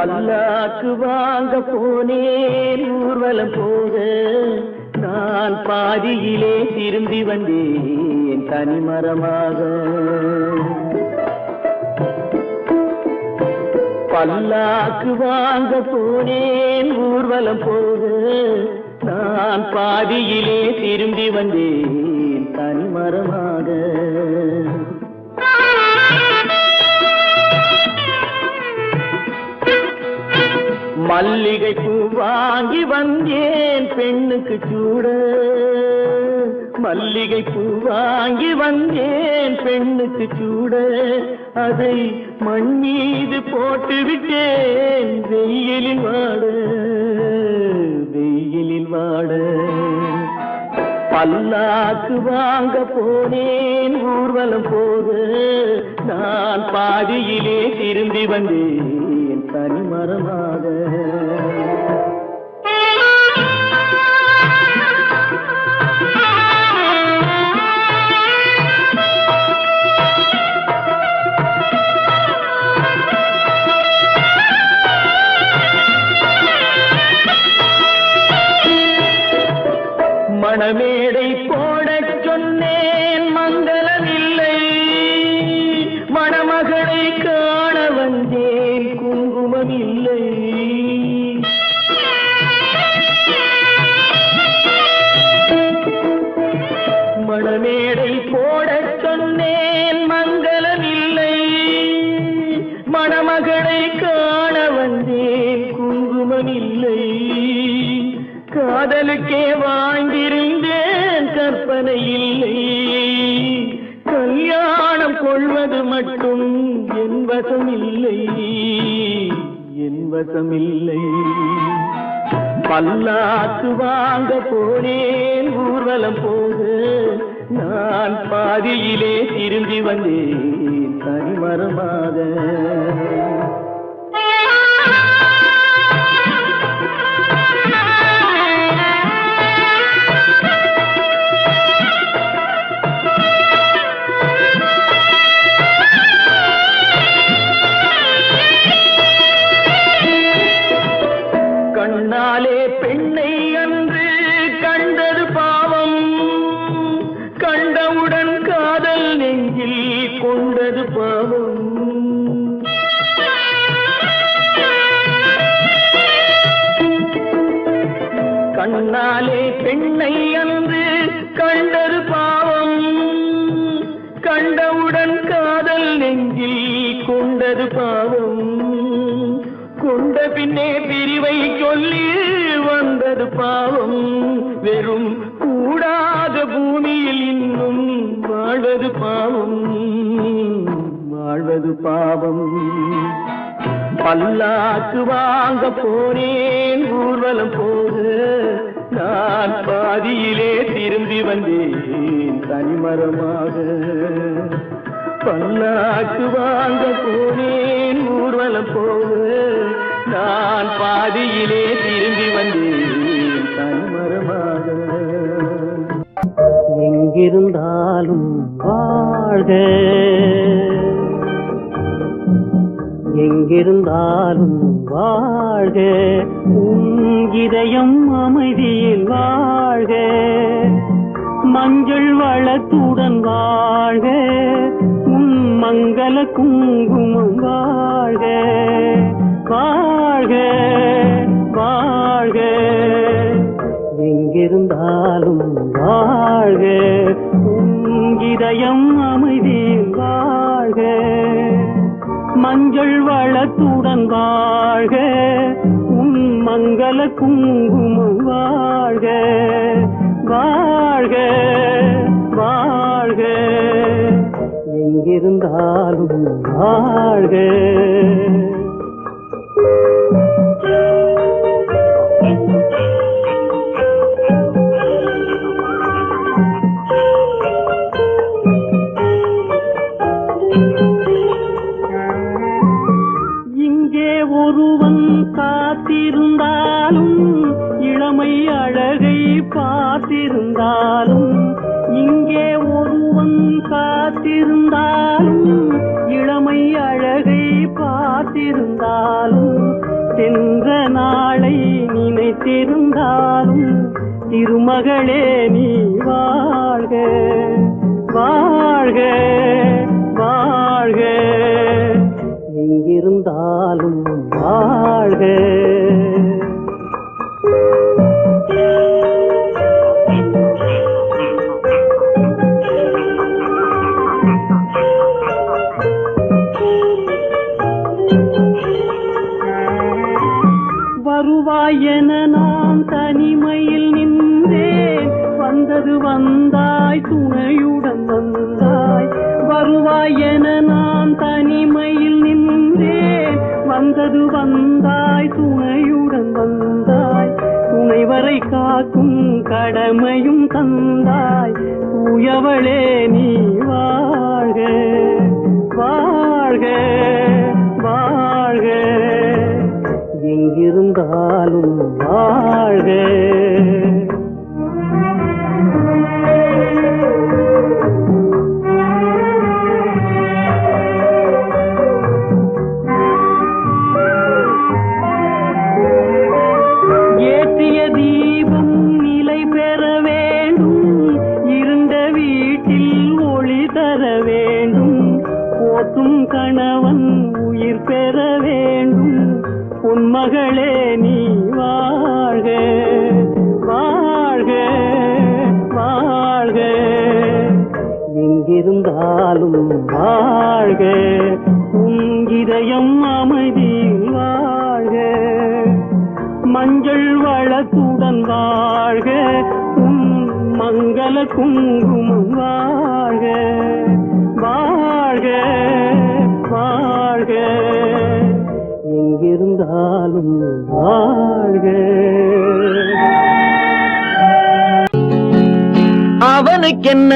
பல்லாக்கு வாங்க போனேன் ஊர்வலம் போக, நான் பாதியிலே திரும்பி வந்தேன் தனிமரமாக. பல்லாக்கு வாங்க போனேன் ஊர்வலம் போக, நான் பாதியிலே திரும்பி வந்தேன் தனிமரமாக. மல்லிகை பூ வாங்கி வந்தேன் பெண்ணுக்கு சூட, மல்லிகை பூ வாங்கி வந்தேன் பெண்ணுக்கு சூட, அதை மண் மீது போட்டு விட்டேன் வெயிலில் வாட, வெயிலில் வாட. பல்லாக்கு வாங்க போனேன் ஊர்வலம் போக, நான் பாதியிலே திரும்பி வந்தேன் தனிமரமாக. மணமேடை போடச் சொன்னேன் மங்களமில்லை, மணமகளை காண வந்தேன் குங்குமமில்லை. மணமேடை போடச் சொன்னேன் மங்களமில்லை, மணமகளை காண வந்தேன் குங்குமமில்லை. காதலுக்கே வாழ்ந்திருந்தேன் கற்பனை இல்லை, கல்யாணம் கொள்வது மட்டும் என் வசமில்லை, என் வசமில்லை. பல்லாக்கு வாங்க போனேன் ஊர்வலம் போக, நான் பாதியிலே திரும்பி வந்தேன் தனிமரமாக. கண்ணாலே பெண்ணை அன்று கண்டது பாவம், கண்டவுடன் காதல் நெஞ்சில் கொண்டது பாவம். கண்ணாலே பெண்ணை அன்று கண்டது பாவம், கண்டவுடன் காதல் நெஞ்சில் கொண்டது பாவம். கொண்ட பின்னே பிரிவை சொல்லி வந்தது பாவம், வெறும் கூடாத பூமியில் இன்னும் வாழ்வது பாவம், வாழ்வது பாவம். பல்லாக்கு வாங்க போனேன் ஊர்வலம் போக, நான் பாதியிலே திரும்பி வந்தேன் தனிமரமாக. பல்லாக்கு வாங்க போனேன் ஊர்வலம் போக, நான் பாதியிலே திரும்பி வந்தேன் தனிமரமாக. எங்கிருந்தாலும் வாழ்க, எங்கிருந்தாலும் வாழ்க, உன் இதயம் அமைதியில் வாழ்க, மஞ்சள் வளத்துடன் வாழ்க, உன் மங்கள குங்குமம் வாழ்க, வாழ்க வாழ்க. எங்கிருந்தாலும் வாழ்க, உன் இதயம் அமைதியில் வாழ்க, மஞ்சள் வளத்துடன் வாழ்க, உன் மங்கள குங்குமம் வாழ்க, வாழ்க வாழ்க. எங்கிருந்தாலும் வாழ்க. இங்கே ஒருவன் காத்திருந்தாலும், இளமை அழகை பார்த்திருந்தாலும், இங்கே ஒருவன் காத்திருந்தாலும், இளமை அழகை பார்த்திருந்தாலும், காத்திருந்தாலும் திருமகளே நீ வாழ்க வாழ்க வாழ்க, எங்கிருந்தாலும் வாழ்க. வருவாய் என நான் தனிமையில் நின்றேன், வந்தது வந்தாய் துணையுடன் வந்தாய். வருவாய் என நான் தனிமையில் நின்றேன், வந்தது வந்தாய் துணையுடன் வந்தாய். துணைவரை காக்கும் கடமையும் தந்தாய், தூயவளே நீ வாழ்க வாழ்க வாழ்க, எங்கிருந்தாலும் வாழ்க. ஏற்றிய தீபம் நிலை பெற வேண்டும், இருண்ட வீட்டில் ஒளி தர வேண்டும். போற்றும் கணவன் உயிர் பெற வேண்டும், பொன்மகளே நீ வாழ்க வாழ்க வாழ்க, எங்கிருந்தாலும் வாழ்க. உன் இதயம் அமைதியில் வாழ்க, மஞ்சள் வளத்துடன் வாழ்க. உன் மங்கள குங்குமம் வாழ்க வாழ்க வாழ்க, எங்கிருந்தாலும் வாழ்க. அவனுக்கென்ன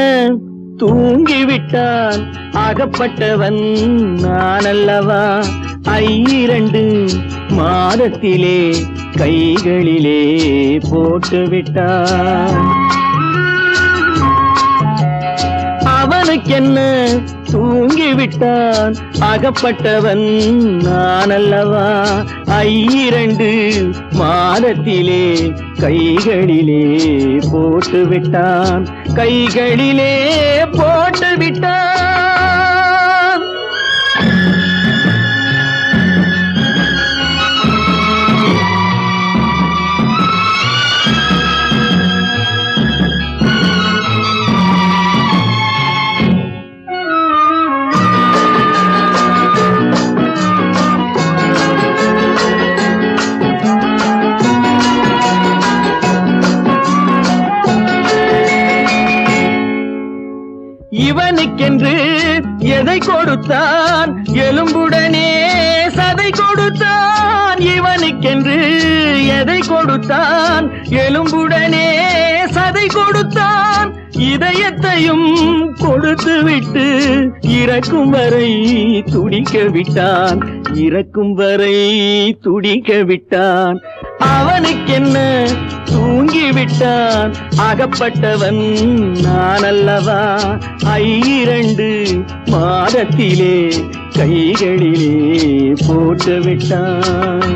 தூங்கிவிட்டான், அகப்பட்டவன் நான் அல்லவா. 2 மாதத்திலே கைகளிலே போட்டுவிட்டான். அவனுக்கென்ன தூங்கிவிட்டான், அகப்பட்டவன் நான் அல்லவா. 2 மாதத்திலே கைகளிலே போட்டுவிட்டான், கைகளிலே போட்டுவிட்டான். இவனுக்கென்று எதை கொடுத்தான், எலும்புடனே சதை கொடுத்தான். இவனுக்கென்று எதை கொடுத்தான், எலும்புடனே சதை கொடுத்தான். இதயத்தையும் கொடுத்து விட்டு இறக்கும் வரை துடிக்க விட்டான், இறக்கும் வரை துடிக்க விட்டான். அவனுக்கென்ன தூங்கிவிட்டான், அகப்பட்டவன் நான் அல்லவா. 2 மாதத்திலே கைகளிலே போட்டுவிட்டான்.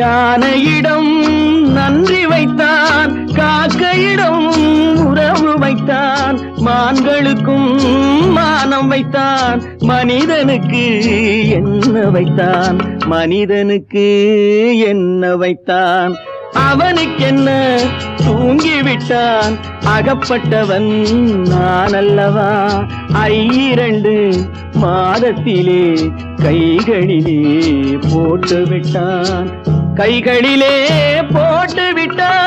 யானையிடம் நன்றி வைத்தான், காக்கையிடம் உறவு வைத்தான். மான்களுக்கும் மானம் வைத்தான், மனிதனுக்கு என்ன வைத்தான், மனிதனுக்கு என்ன வைத்தான். அவனுக்கென்ன தூங்கிவிட்டான், அகப்பட்டவன் நான் அல்லவா. 2 மாதத்திலே கைகளிலே போட்டுவிட்டான், கைகளிலே போட்டுவிட்டான்.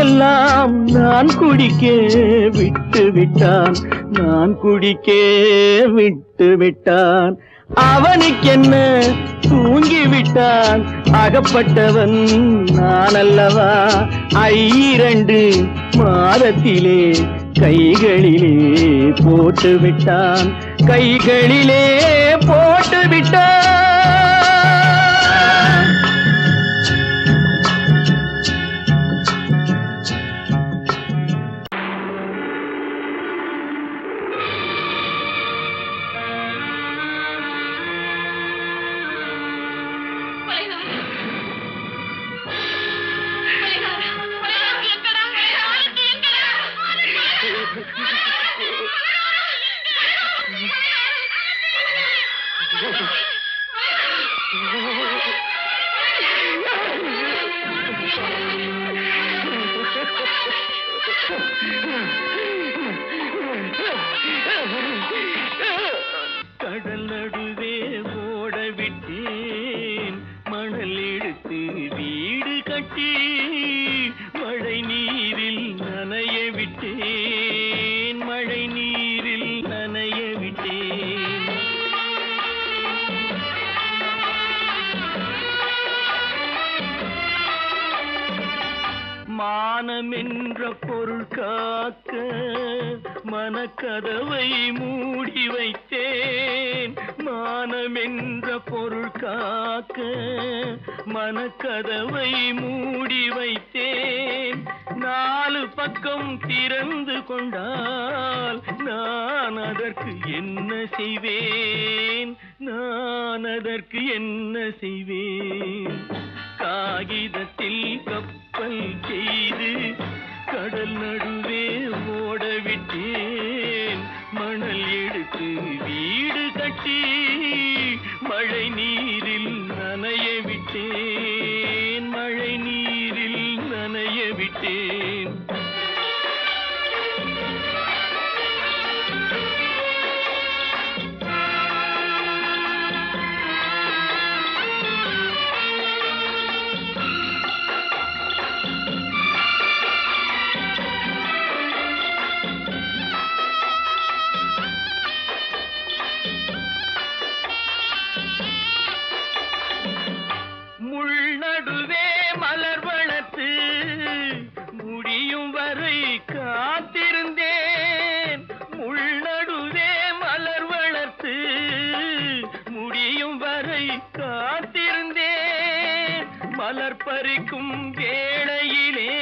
எல்லாம் நான் குடிக்க விட்டு விட்டான், நான் குடிக்க விட்டு விட்டான். அவனுக்கென்ன தூங்கி விட்டான், அகப்பட்டவன் நான் அல்லவா. 2 மாதத்திலே கைகளிலே போட்டு விட்டான், கைகளிலே போட்டு விட்டான். கடல் நடுவே ஓட விட்டேன், மணல் எடுத்து வீடு கட்டி மழை நீரில் நனைய விட்டேன், மழை நீரில் நனைய விட்டேன். மானமென்ற பொருள் காக்க மனக்கதவை மூடி வைத்தேன், மானமென்ற பொருள் காக்க மனக்கதவை மூடி வைத்தேன். 4 பக்கம் திறந்து கொண்டால் நான் அதற்கு என்ன செய்வேன், நான் அதற்கு என்ன செய்வேன். காகிதத்தில் கப்பல் செய்து கடல் நடுவே ஓட விட்டேன், மணல் எடுத்து வீடு கட்டி மழை நீரில் நனைய விட்டேன், மழை நீரில் நனைய விட்டேன். முள்நடுவே மலர் வளர்த்து முடியும் வரை காத்திருந்தேன், முள்நடுவே மலர் வளர்த்து முடியும் வரை காத்திருந்தேன். மலர் பறிக்கும் வேளையிலே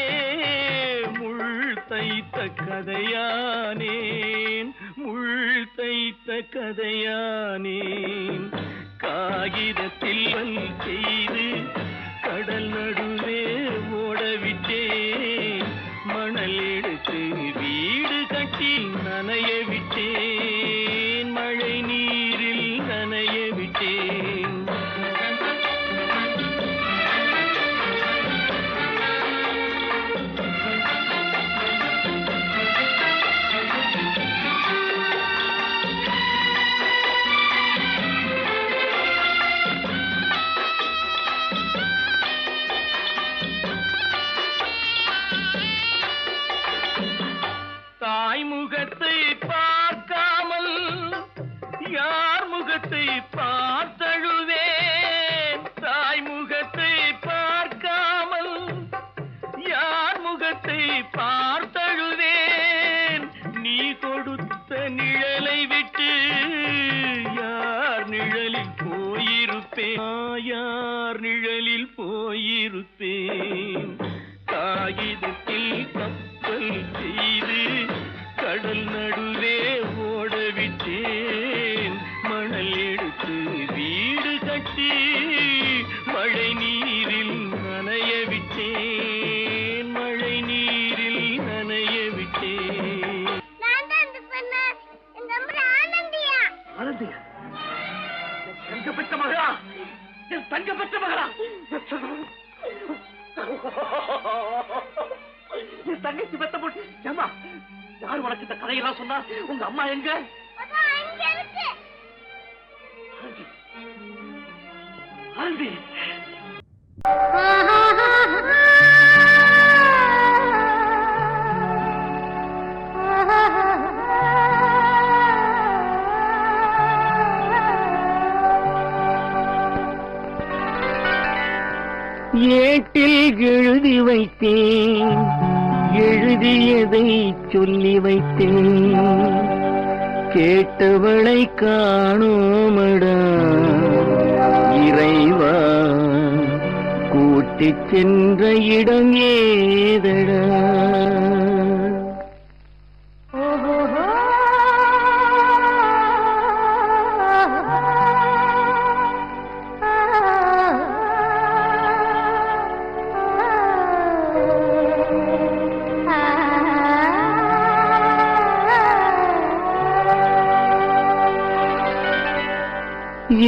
முள் தைத்த கதையானேன், முள் தைத்த கதையானேன். காகிதத்தில் செய்து கடல் நடுவே ஓடவிட்டேன், மணல் எடுத்து வீடு கட்டி நனைய விட்டேன், மழை நீரில் நனைய விட்டேன். முகத்தை பார்க்காமல் யார் முகத்தை பார்த்தழுவேன், தாய் முகத்தை பார்க்காமல் யார் முகத்தை பார்த்தழுவேன். நீ கொடுத்த நிழலை விட்டு யார் நிழலில் போயிருப்பேன், யார் நிழலில் போயிருப்பேன். காகிதத்தில் கப்பல் செய்து கடல் நடுவே ஓடவிட்டேன், மணல் எடுத்து வீடு கட்டி மழை நீரில் நனைய விட்டேன், மழை நீரில் நனைய விட்டேன். ஆனந்தியா, தங்க பெற்ற மகளா, என் தங்க பெற்ற மகளா, என் தங்கச்சி பெத்த போட்டு ஏமா யார் உனக்கு இந்த கதையெல்லாம் சொன்னா? உங்க அம்மா எங்க? ஆண்டி ஏட்டில் எழுதி வைத்தேன் எழுதியதை சொல்லி வைத்தேன் கேட்டவளை காணோமடா இறைவா கூட்டிச் சென்ற இடம் ஏதடா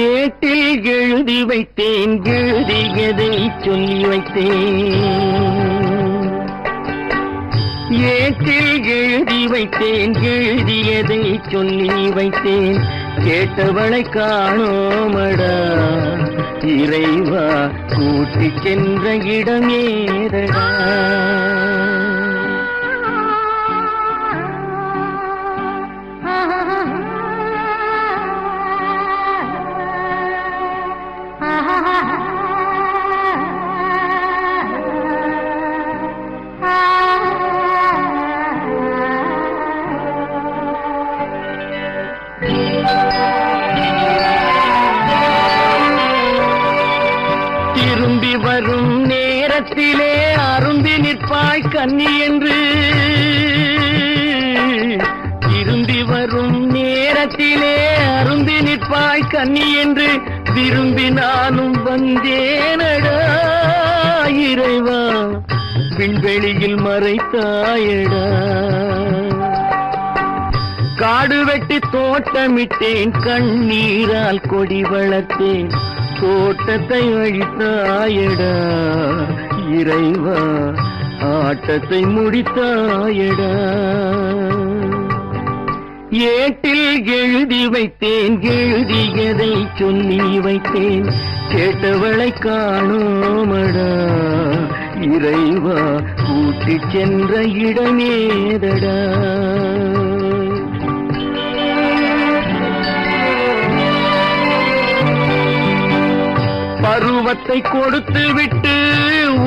ஏட்டில் எழுதி வைத்தேன் எழுதியதை சொல்லி வைத்தேன் ஏட்டில் எழுதி வைத்தேன் எழுதியதை சொல்லி வைத்தேன் கேட்டவளை காணோமடா இறைவா கூட்டிச் சென்ற இடம் ஏதடா திரும்பி வரும் நேரத்திலே அருந்தி நிற்பாய் கன்னி என்று திரும்பி வரும் நேரத்திலே அருந்தி நிற்பாய் கன்னி என்று விரும்பி நானும் வந்தேனடா இறைவா விண்வெளியில் மறைத்தாயடா காடு வெட்டி தோட்டமிட்டேன் கண்ணீரால் கொடி வளர்த்தேன் தோட்டத்தை அழித்தாயடா இறைவா ஆட்டத்தை முடித்தாயடா ஏட்டில் எழுதி வைத்தேன் எழுதியதை சொல்லி வைத்தேன் கேட்டவளை காணோமடா இறைவா கூட்டிச் சென்ற இடமேதடா பருவத்தை கொடுத்து விட்டு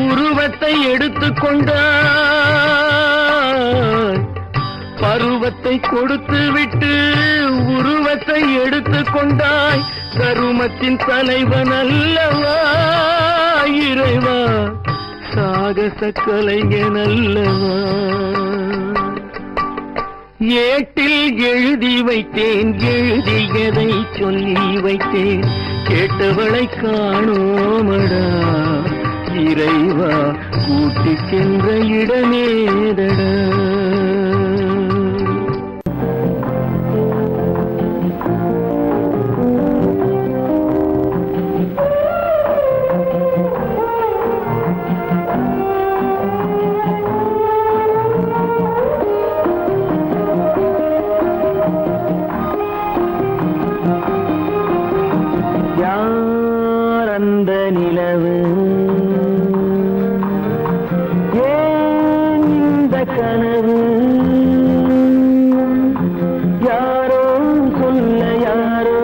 உருவத்தை எடுத்துக் கொண்டாய் பருவத்தை கொடுத்து விட்டு உருவத்தை எடுத்துக் கொண்டாய் கருமத்தின் தலைவன் அல்லவா இறைவா சாகச கலைஞன் அல்லவா ஏட்டில் எழுதி வைத்தேன் எழுதியதை சொல்லி வைத்தேன் கேட்டவளை காணோமடா இறைவா கூட்டிச் சென்ற இடமேதடா அந்த நிலவு ஏன் இந்த கனவு யாரோ சொல்ல யாரோ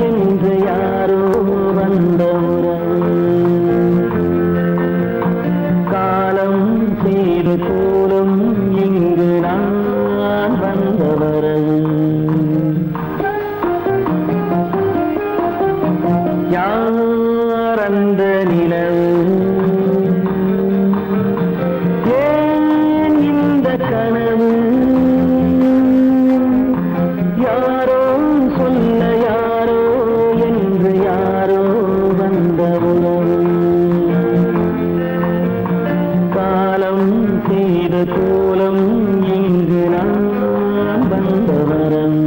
என்று யாரோ வந்த உறவு காலம் செய்து கூறும் இங்கு நான் வந்த வரவு அந்த நிலவு ஏன் இந்த கனவு யாரோ சொல்ல யாரோ என்று யாரோ வந்த உறவு காலம் செய்த கோலம் இங்கு நான் வந்த வரம்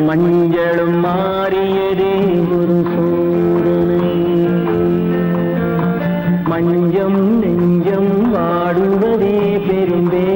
மஞ்சளும் மாறியதே ஒரு சோதனை மஞ்சம் நெஞ்சம் வாடுவதே பெரும்பே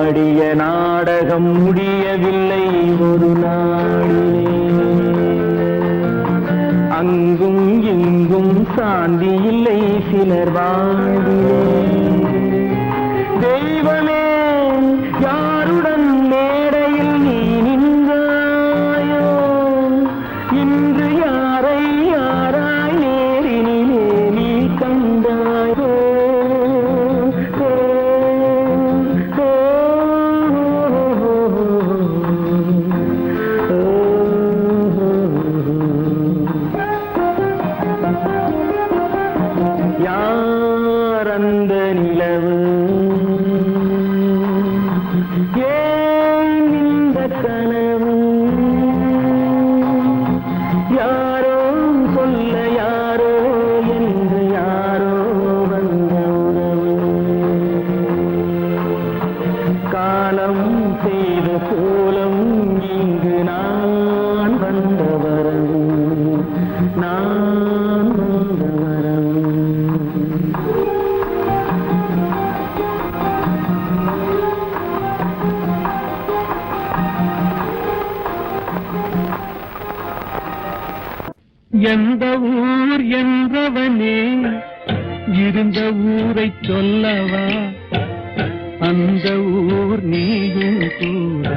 ஆடிய நாடகம் முடியவில்லை ஒரு நாளிலே. அங்கும் இங்கும் சாந்தி இல்லை சிலர் வாழ்விலே. தெய்வமே யாருடன் மேடையில் நீ நின்றாயோ, இன்று யாரை யாராய் நேரினிலே நீ கண்டாயோ. யார் அந்த நிலவு, ஏன் இந்த கனவு, யாரோ சொல்ல யாரோ என்று யாரோ வந்த உறவு. காலம் செய்த கோலம் இங்கு நான் வந்த வரவு, நான் வந்த வரவு. எந்த ஊர் என்றவனே இருந்த ஊரை சொல்லவா, அந்த ஊர் நீயும் கூட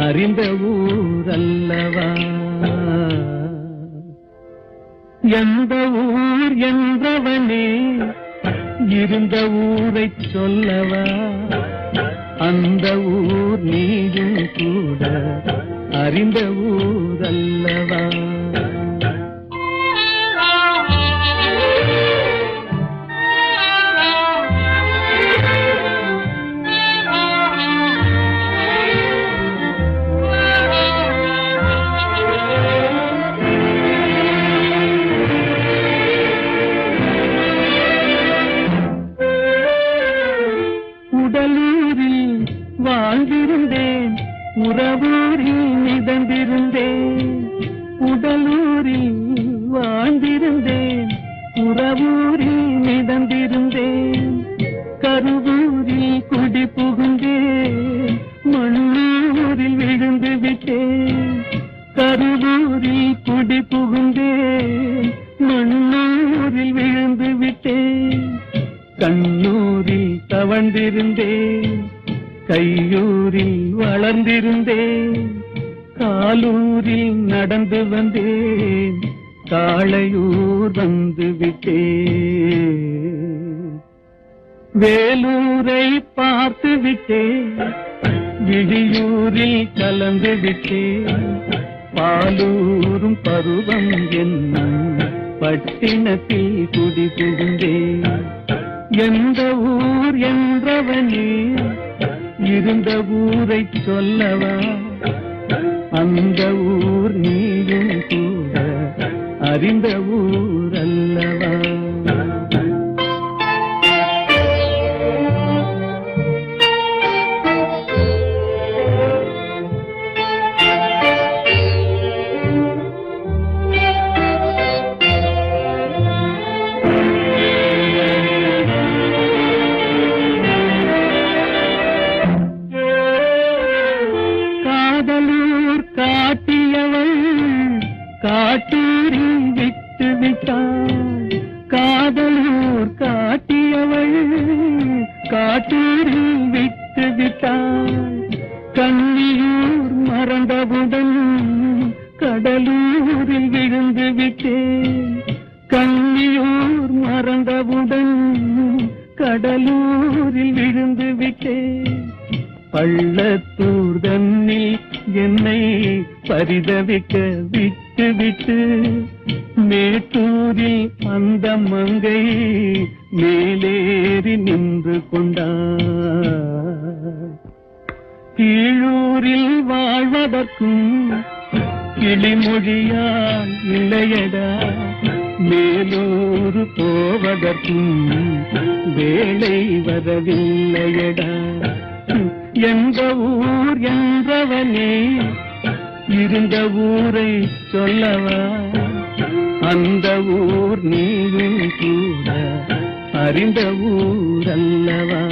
அறிந்த ஊர் அல்லவா. எந்த ஊர் என்றவனே இருந்த ஊரை சொல்லவா, அந்த ஊர் நீயும் கூட அறிந்த ஊர் அல்லவா. உடலூரில் வாழ்ந்திருந்தேன், உறவூரில் மிதந்திருந்தேன். உடலூரில் வாழ்ந்திருந்தேன், உறவூரில் மிதந்திருந்தேன். கருவூரில் குடி புகுந்தேன், மண்ணூரில் விழுந்து விட்டேன். கருவூரில் குடி புகுந்தேன், மண்ணூரில் விழுந்து விட்டேன். கண்ணூரில் தவழ்ந்திருந்தேன், கையூரில் வளர்ந்திருந்தேன். காலூரில் நடந்து வந்தேன், காளையூர் வந்து விட்டேன். வேலூரை பார்த்து விட்டேன், விழியூரில் கலந்து விட்டேன். பாலூரும் பருவம் என்னும் பட்டினத்தில் குடி புகுந்தேன். எந்த ஊர் என்றவனே இருந்த ஊரை சொல்லவா, அந்த ஊர் நீயும் கூட அறிந்த ஊர் அல்லவா. காட்டியவள் காட்டூரில் விட்டு விட்டாள். காதலூர் காட்டியவள் காட்டூரில் விட்டு விட்டாள். கண்ணியூர் மறந்தவுடன் கடலூரில் விழுந்து விட்டேன். கண்ணியூர் மறந்தவுடன் கடலூரில் விழுந்து விட்டேன். பள்ளத்தூர் தன்னில் என்னை பரிதவிக்க விட்டு விட்டு மேட்டூரில் அந்த மங்கை மேலேறி நின்று கொண்டார். கீழூரில் வாழ்வதற்கும் கிளிமொழியால் இல்லையடா, மேலூர் போவதற்கும் வேலை வரவில்லையடா. எந்த ஊர் என்றவனே இருந்த ஊரை சொல்லவா, அந்த ஊர் நீயும் கூட அறிந்த ஊர் அல்லவா.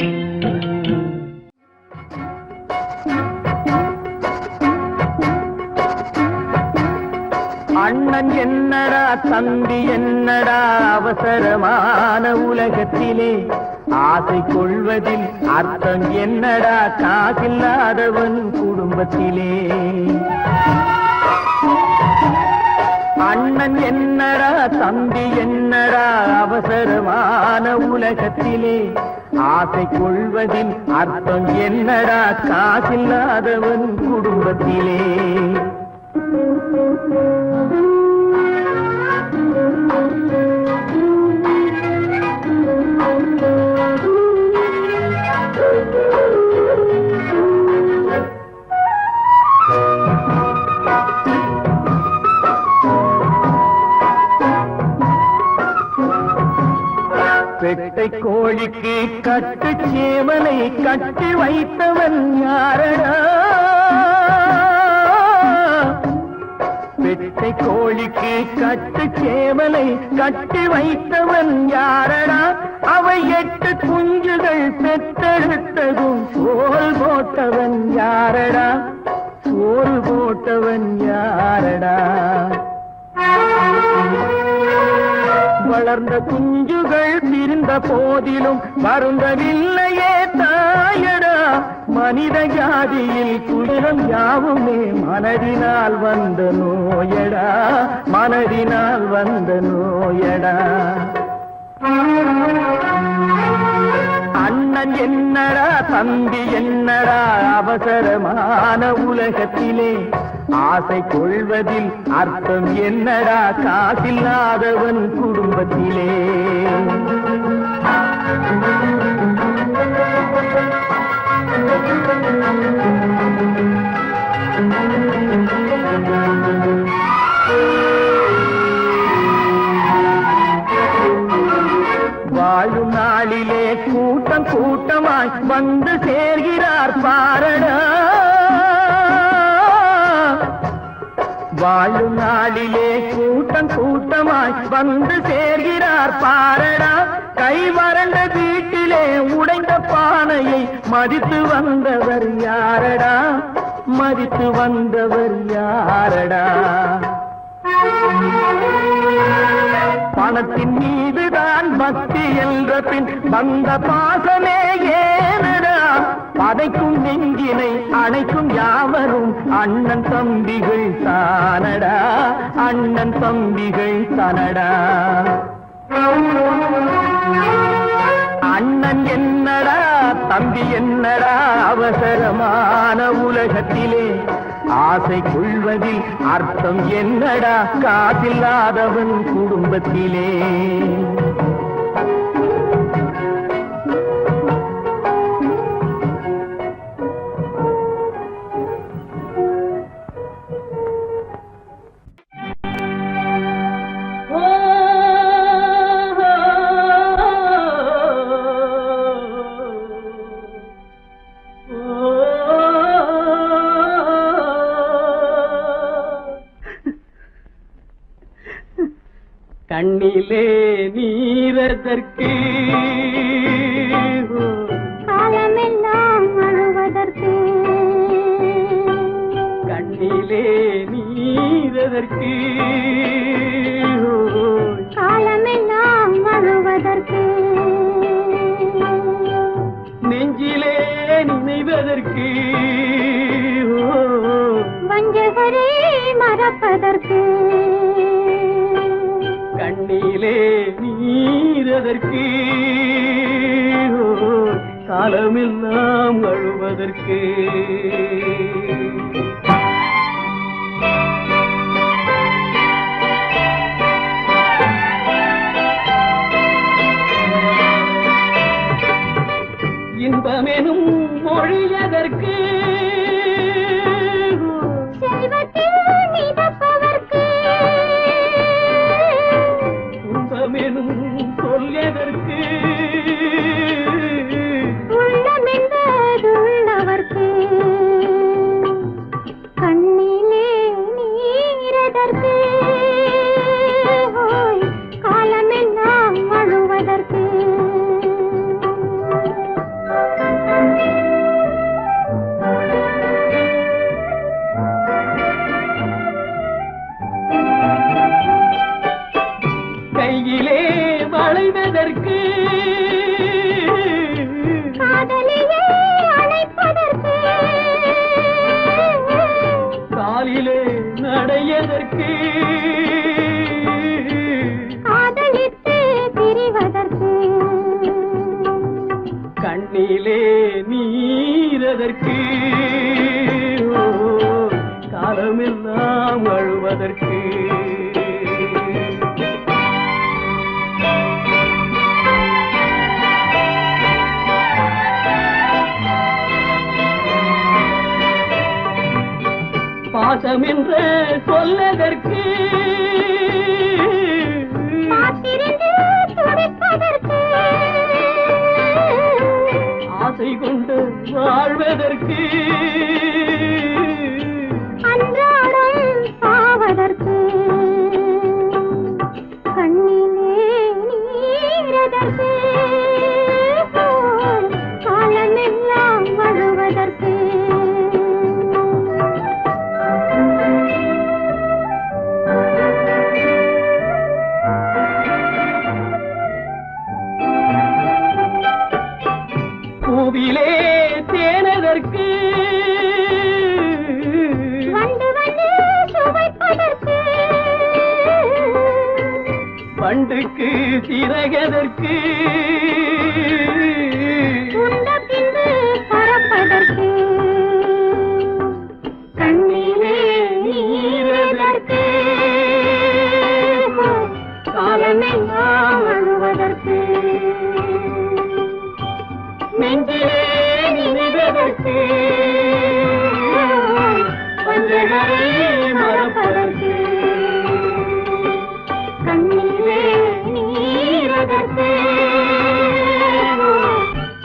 அண்ணன் என்னடா தம்பி என்னடா அவசரமான உலகத்திலே ஆசை கொள்வதில் அர்த்தம் என்னடா காசில்லாதவன் குடும்பத்திலே அண்ணன் என்னடா தம்பி என்னடா அவசரமான உலகத்திலே ஆசை கொள்வதில் அர்த்தம் என்னடா காசில்லாதவன் குடும்பத்திலே பெட்டை கோழிக்கு கட்டு சேவலை கட்டி வைத்தவன் யாரடா பெட்டை கோழிக்கு கட்டு சேவலை கட்டி வைத்தவன் யாரடா அவை 8 குஞ்சுகள் பெற்றெடுத்ததும் சோல் போட்டவன் யாரடா சோல் போட்டவன் யாரடா வளர்ந்த குஞ்சுகள் பிரிந்த போதிலும் வருந்தவில்லையே தாயடா மனித ஜாதியில் துயரம் யாவுமே மனதினால் வந்த நோயடா மனதினால் வந்த நோயடா அண்ணன் என்னடா தம்பி என்னடா அவசரமான உலகத்திலே ஆசை கொள்வதில் அர்த்தம் என்னடா காசில்லாதவன் குடும்பத்திலே வாழும் நாளிலே கூட்டம் கூட்டமாய் வந்து சேர்கிறார் பாரடா வாழும் நாளிலே கூட்டம் கூட்டமாய் வந்து சேர்கிறார் பாரடா கை வறண்ட வீட்டிலே உடைந்த பானையை மதித்து வந்தவர் யாரடா மதித்து வந்தவர் யாரடா பணத்தின் மீதுதான் பக்தி என்ற பின் வந்த பாசமே ஏனடா பதைக்கும் நெஞ்சினை அணைக்கும் யாவரும் அண்ணன் தம்பிகள் தானடா அண்ணன் தம்பிகள் தானடா அண்ணன் என்னடா தம்பி என்னடா அவசரமான உலகத்திலே ஆசை கொள்வதில் அர்த்தம் என்னடா காசில்லாதவன் குடும்பத்திலே கண்ணிலே நீரதற்கு காலமெல்லாம் அழுவதற்கு கண்ணிலே நீரதற்கு காலமெல்லாம் அழுவதற்கு நெஞ்சிலே நினைவதற்கு வஞ்சகரை மறப்பதற்கு கண்ணிலே நீரதற்கு காலமெல்லாம் அழுவதற்கு இன்பமெனும் மொழியதற்கு செல்வத்தில் மிதப்பதற்கு துன்பமெனும் சொல்லியதற்கு உள்ளமென்பதுள்ளவர்க்கு கண்ணிலே நீரதற்கு காலமெல்லாம் அழுவதற்கு சொல்வதற்கு காலமெல்லாம் அழுவதற்கு பாசம் என்று சொல்லதற்கு ஆசை கொண்டு வாழ்வதற்கு அன்றாடம் சாவதற்கு கண்ணிலே நீரதற்கு காலமெல்லாம் அழுவதற்கு பூவிலே தேனதற்கு வந்து வந்து சுவைப்பதற்கு பண்டுக்கு சிறகதற்கு உண்ட பின்பு பறப்பதற்கு கண்ணிலே நீரதற்கு காலமெல்லாம் அழுவதற்கு நெஞ்சிலே நினைவதற்கு பஞ்சகரை மறப்பதற்கு கண்ணிலே நீரதற்கு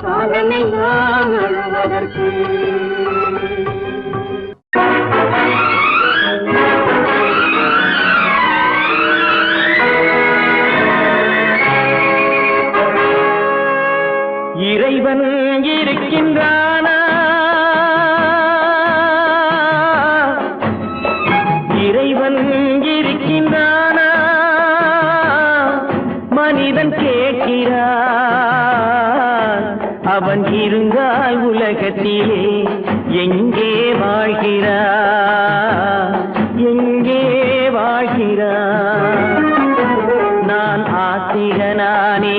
காலமெல்லாம் அழுவதற்கு இறைவன் இருக்கின்றானா இறைவன் இருக்கின்றானா மனிதன் கேட்கிறான் அவன் இருந்தால் உலகத்திலே எங்கே வாழ்கிறான் எங்கே வாழ்கிறான் நான் ஆசிரியனானே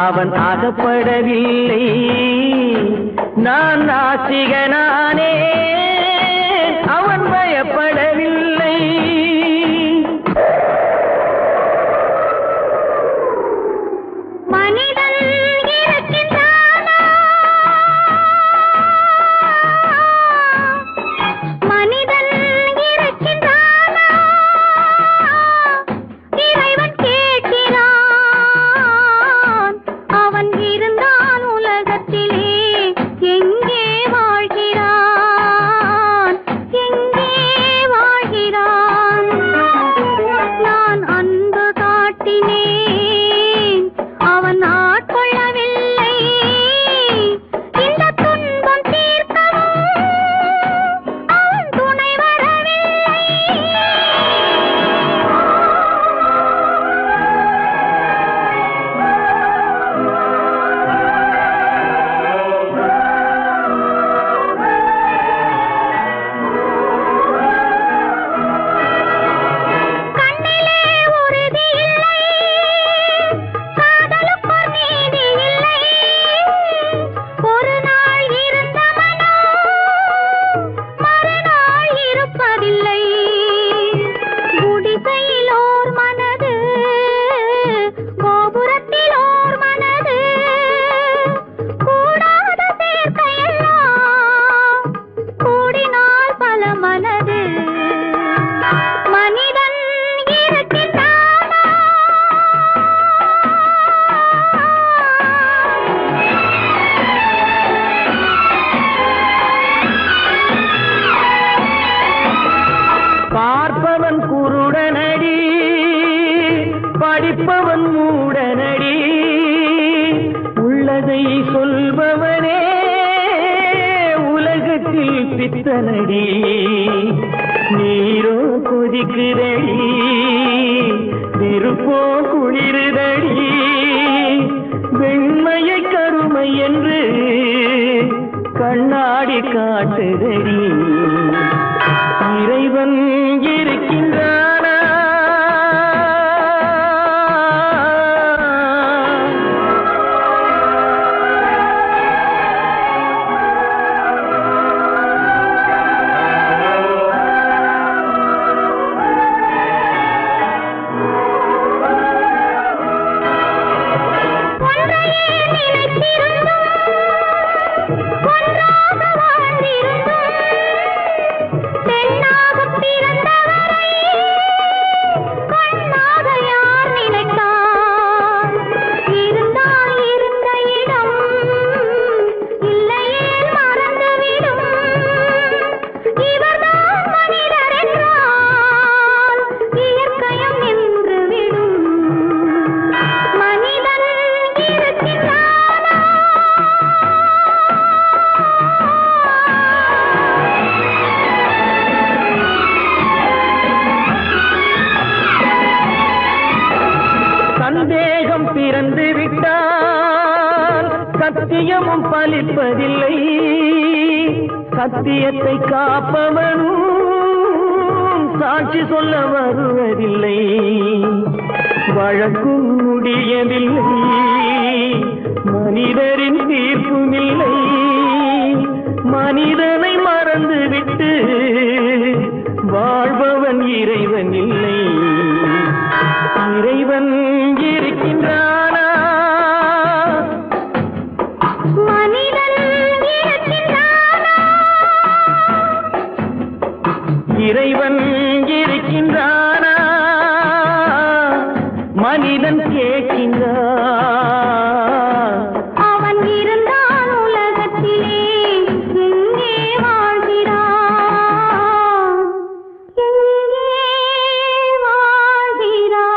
அவன் அகப்படவில்லை நான் நாசிகனானே அவன் பயப்படவில்லை மனிதன் இருக்கின்றானா மனிதன் இருக்கின்றானா இறைவன் கேட்கிறான் அவன் இருந்தான் உலகத்திலே எங்கே வாழ்கிறான் எங்கே வாழ்கிறான் நான் அன்பு காட்டினேன் அவன் ஆட்கொள்ளவில்லை இந்த துன்பம் தீர்க்கவும் அவன் துணை வரவில்லை கண்ணிலே உறுதி இல்லை காதலுக்கு நீதி இல்லை ஒரு நாள் இருந்த மனம் மறுநாள் இருப்பதில்லை குடிசையிலோர் மனது கோபுரத்திலோர் மனது கூடாத சேர்க்கையெல்லாம் கூடினால் பல மனது மனிதன் இருக்கின்றானா பார்ப்பவன் குருடனடி படிப்பவன் மூடனடி உள்ளதை சொல்பவனே உலகத்தில் பித்தனடி நீரோ கொதிக்குதடி நெருப்போ குளிருதடி வெண்மையை கருமை என்று கண்ணாடி காட்டுதடி இறைவன் இருக்கின்றானா பெண்ணாக வாழ்ந்திருந்தும் பெண்ணாக பிறந்தவரை கண்ணாக யார் நினைத்தார்? இருந்தால் இருந்த இடம் இல்லையே மறந்துவிடும். இவர்தான் மனிதர் என்றால் இயற்கையும் நின்றுவிடும். மனிதன் இருக்கின்றானா? சந்தேகம் பிறந்து விட்டால் சத்தியமும் பலிப்பதில்லை. சத்தியத்தை காப்பவனும் சாட்சி சொல்ல வருவதில்லை. வழக்கும் முடியவில்லை, மனிதரின் தீர்ப்பும் இல்லை. மனிதனை மறந்துவிட்டு வாழ்பவன் இறைவன் இல்லை. இறைவன் இருக்கின்றானா? மனிதன் இருக்கின்றானா? இறைவன் இருக்கின்றானா? மனிதன் கேட்கின்றான். அவன் இருந்தால் உலகத்திலே எங்கே வாழ்கிறான்? எங்கே வாழ்கிறான்?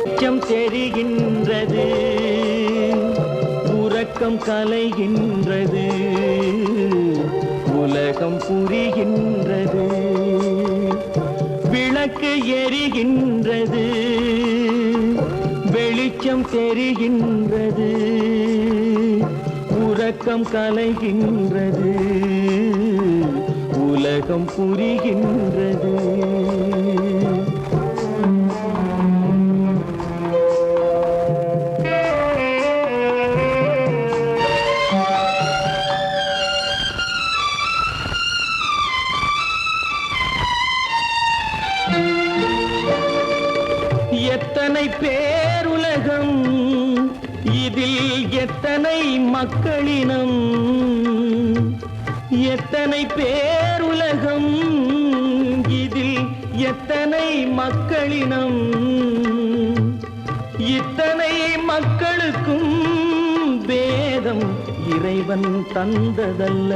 வெளிச்சம் தெரிகின்றது, உறக்கம் கலைகின்றது, உலகம் புரிகின்றது. விளக்கு எரிகின்றது, வெளிச்சம் தெரிகின்றது, உறக்கம் கலைகின்றது, உலகம் புரிகின்றது. எத்தனை பேருலகம், இதில் எத்தனை மக்களினம். எத்தனை பேருலகம், இதில் எத்தனை மக்களினம். இத்தனை மக்களுக்கும் வேதம் இறைவன் தந்ததல்ல.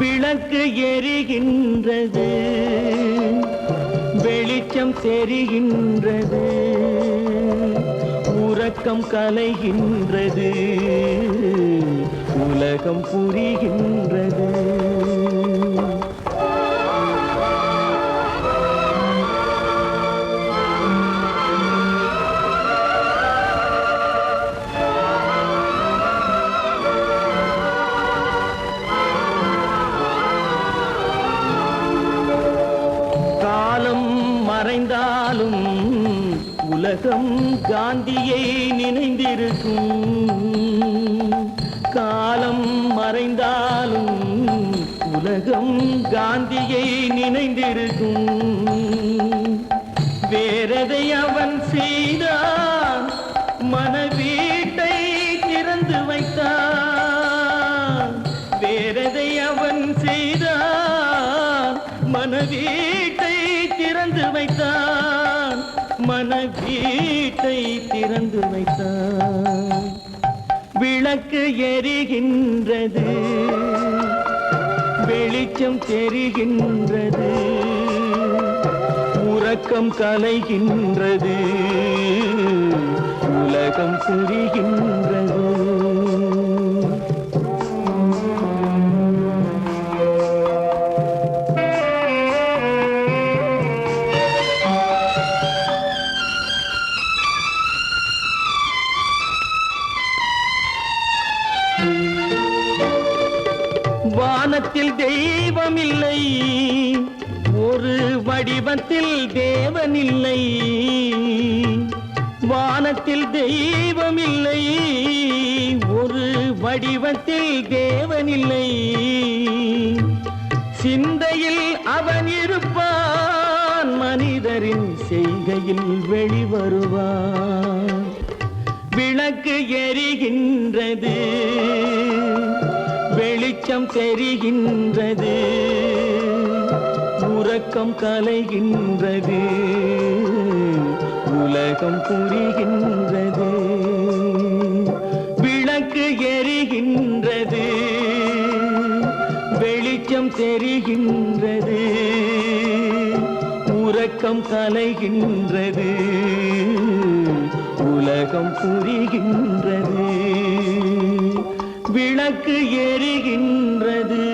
விளக்கு எரிகின்றது, வெளிச்சம் தெரிகின்றது, உறக்கம் கலைகின்றது, உலகம் புரிகின்றது. மறைந்தாலும் உலகம் காந்தியை நினைந்திருக்கும். காலம் மறைந்தாலும் உலகம் காந்தியை நினைந்திருக்கும். வேறதை அவன் செய்தான், மனவீட்டை திறந்து வைத்தான். வேறதை அவன் செய்தான், மனவீட்டை திறந்து வைத்தான். மனவீட்டை திறந்து வைத்தான். விளக்கு எரிகின்றது, வெளிச்சம் தெரிகின்றது, உறக்கம் கலைகின்றது, உலகம் புரிகின்றது. வானத்தில் தெய்வம் தெய்வம் இல்லை, ஒரு வடிவத்தில் தேவன் இல்லை. வானத்தில் தெய்வம் இல்லை, ஒரு வடிவத்தில் தேவன் இல்லை. சிந்தையில் அவன் இருப்பான், மனிதரின் செய்கையில் வெளிவருவான். விளக்கு எரிகின்றது, வெளிச்சம் தெரிகின்றது, உறக்கம் கலைகின்றது, உலகம் புரிகின்றது. விளக்கு எரிகின்றது, வெளிச்சம் தெரிகின்றது, உறக்கம் கலைகின்றது, உலகம் புரிகின்றது. விளக்கு எரிகின்றது.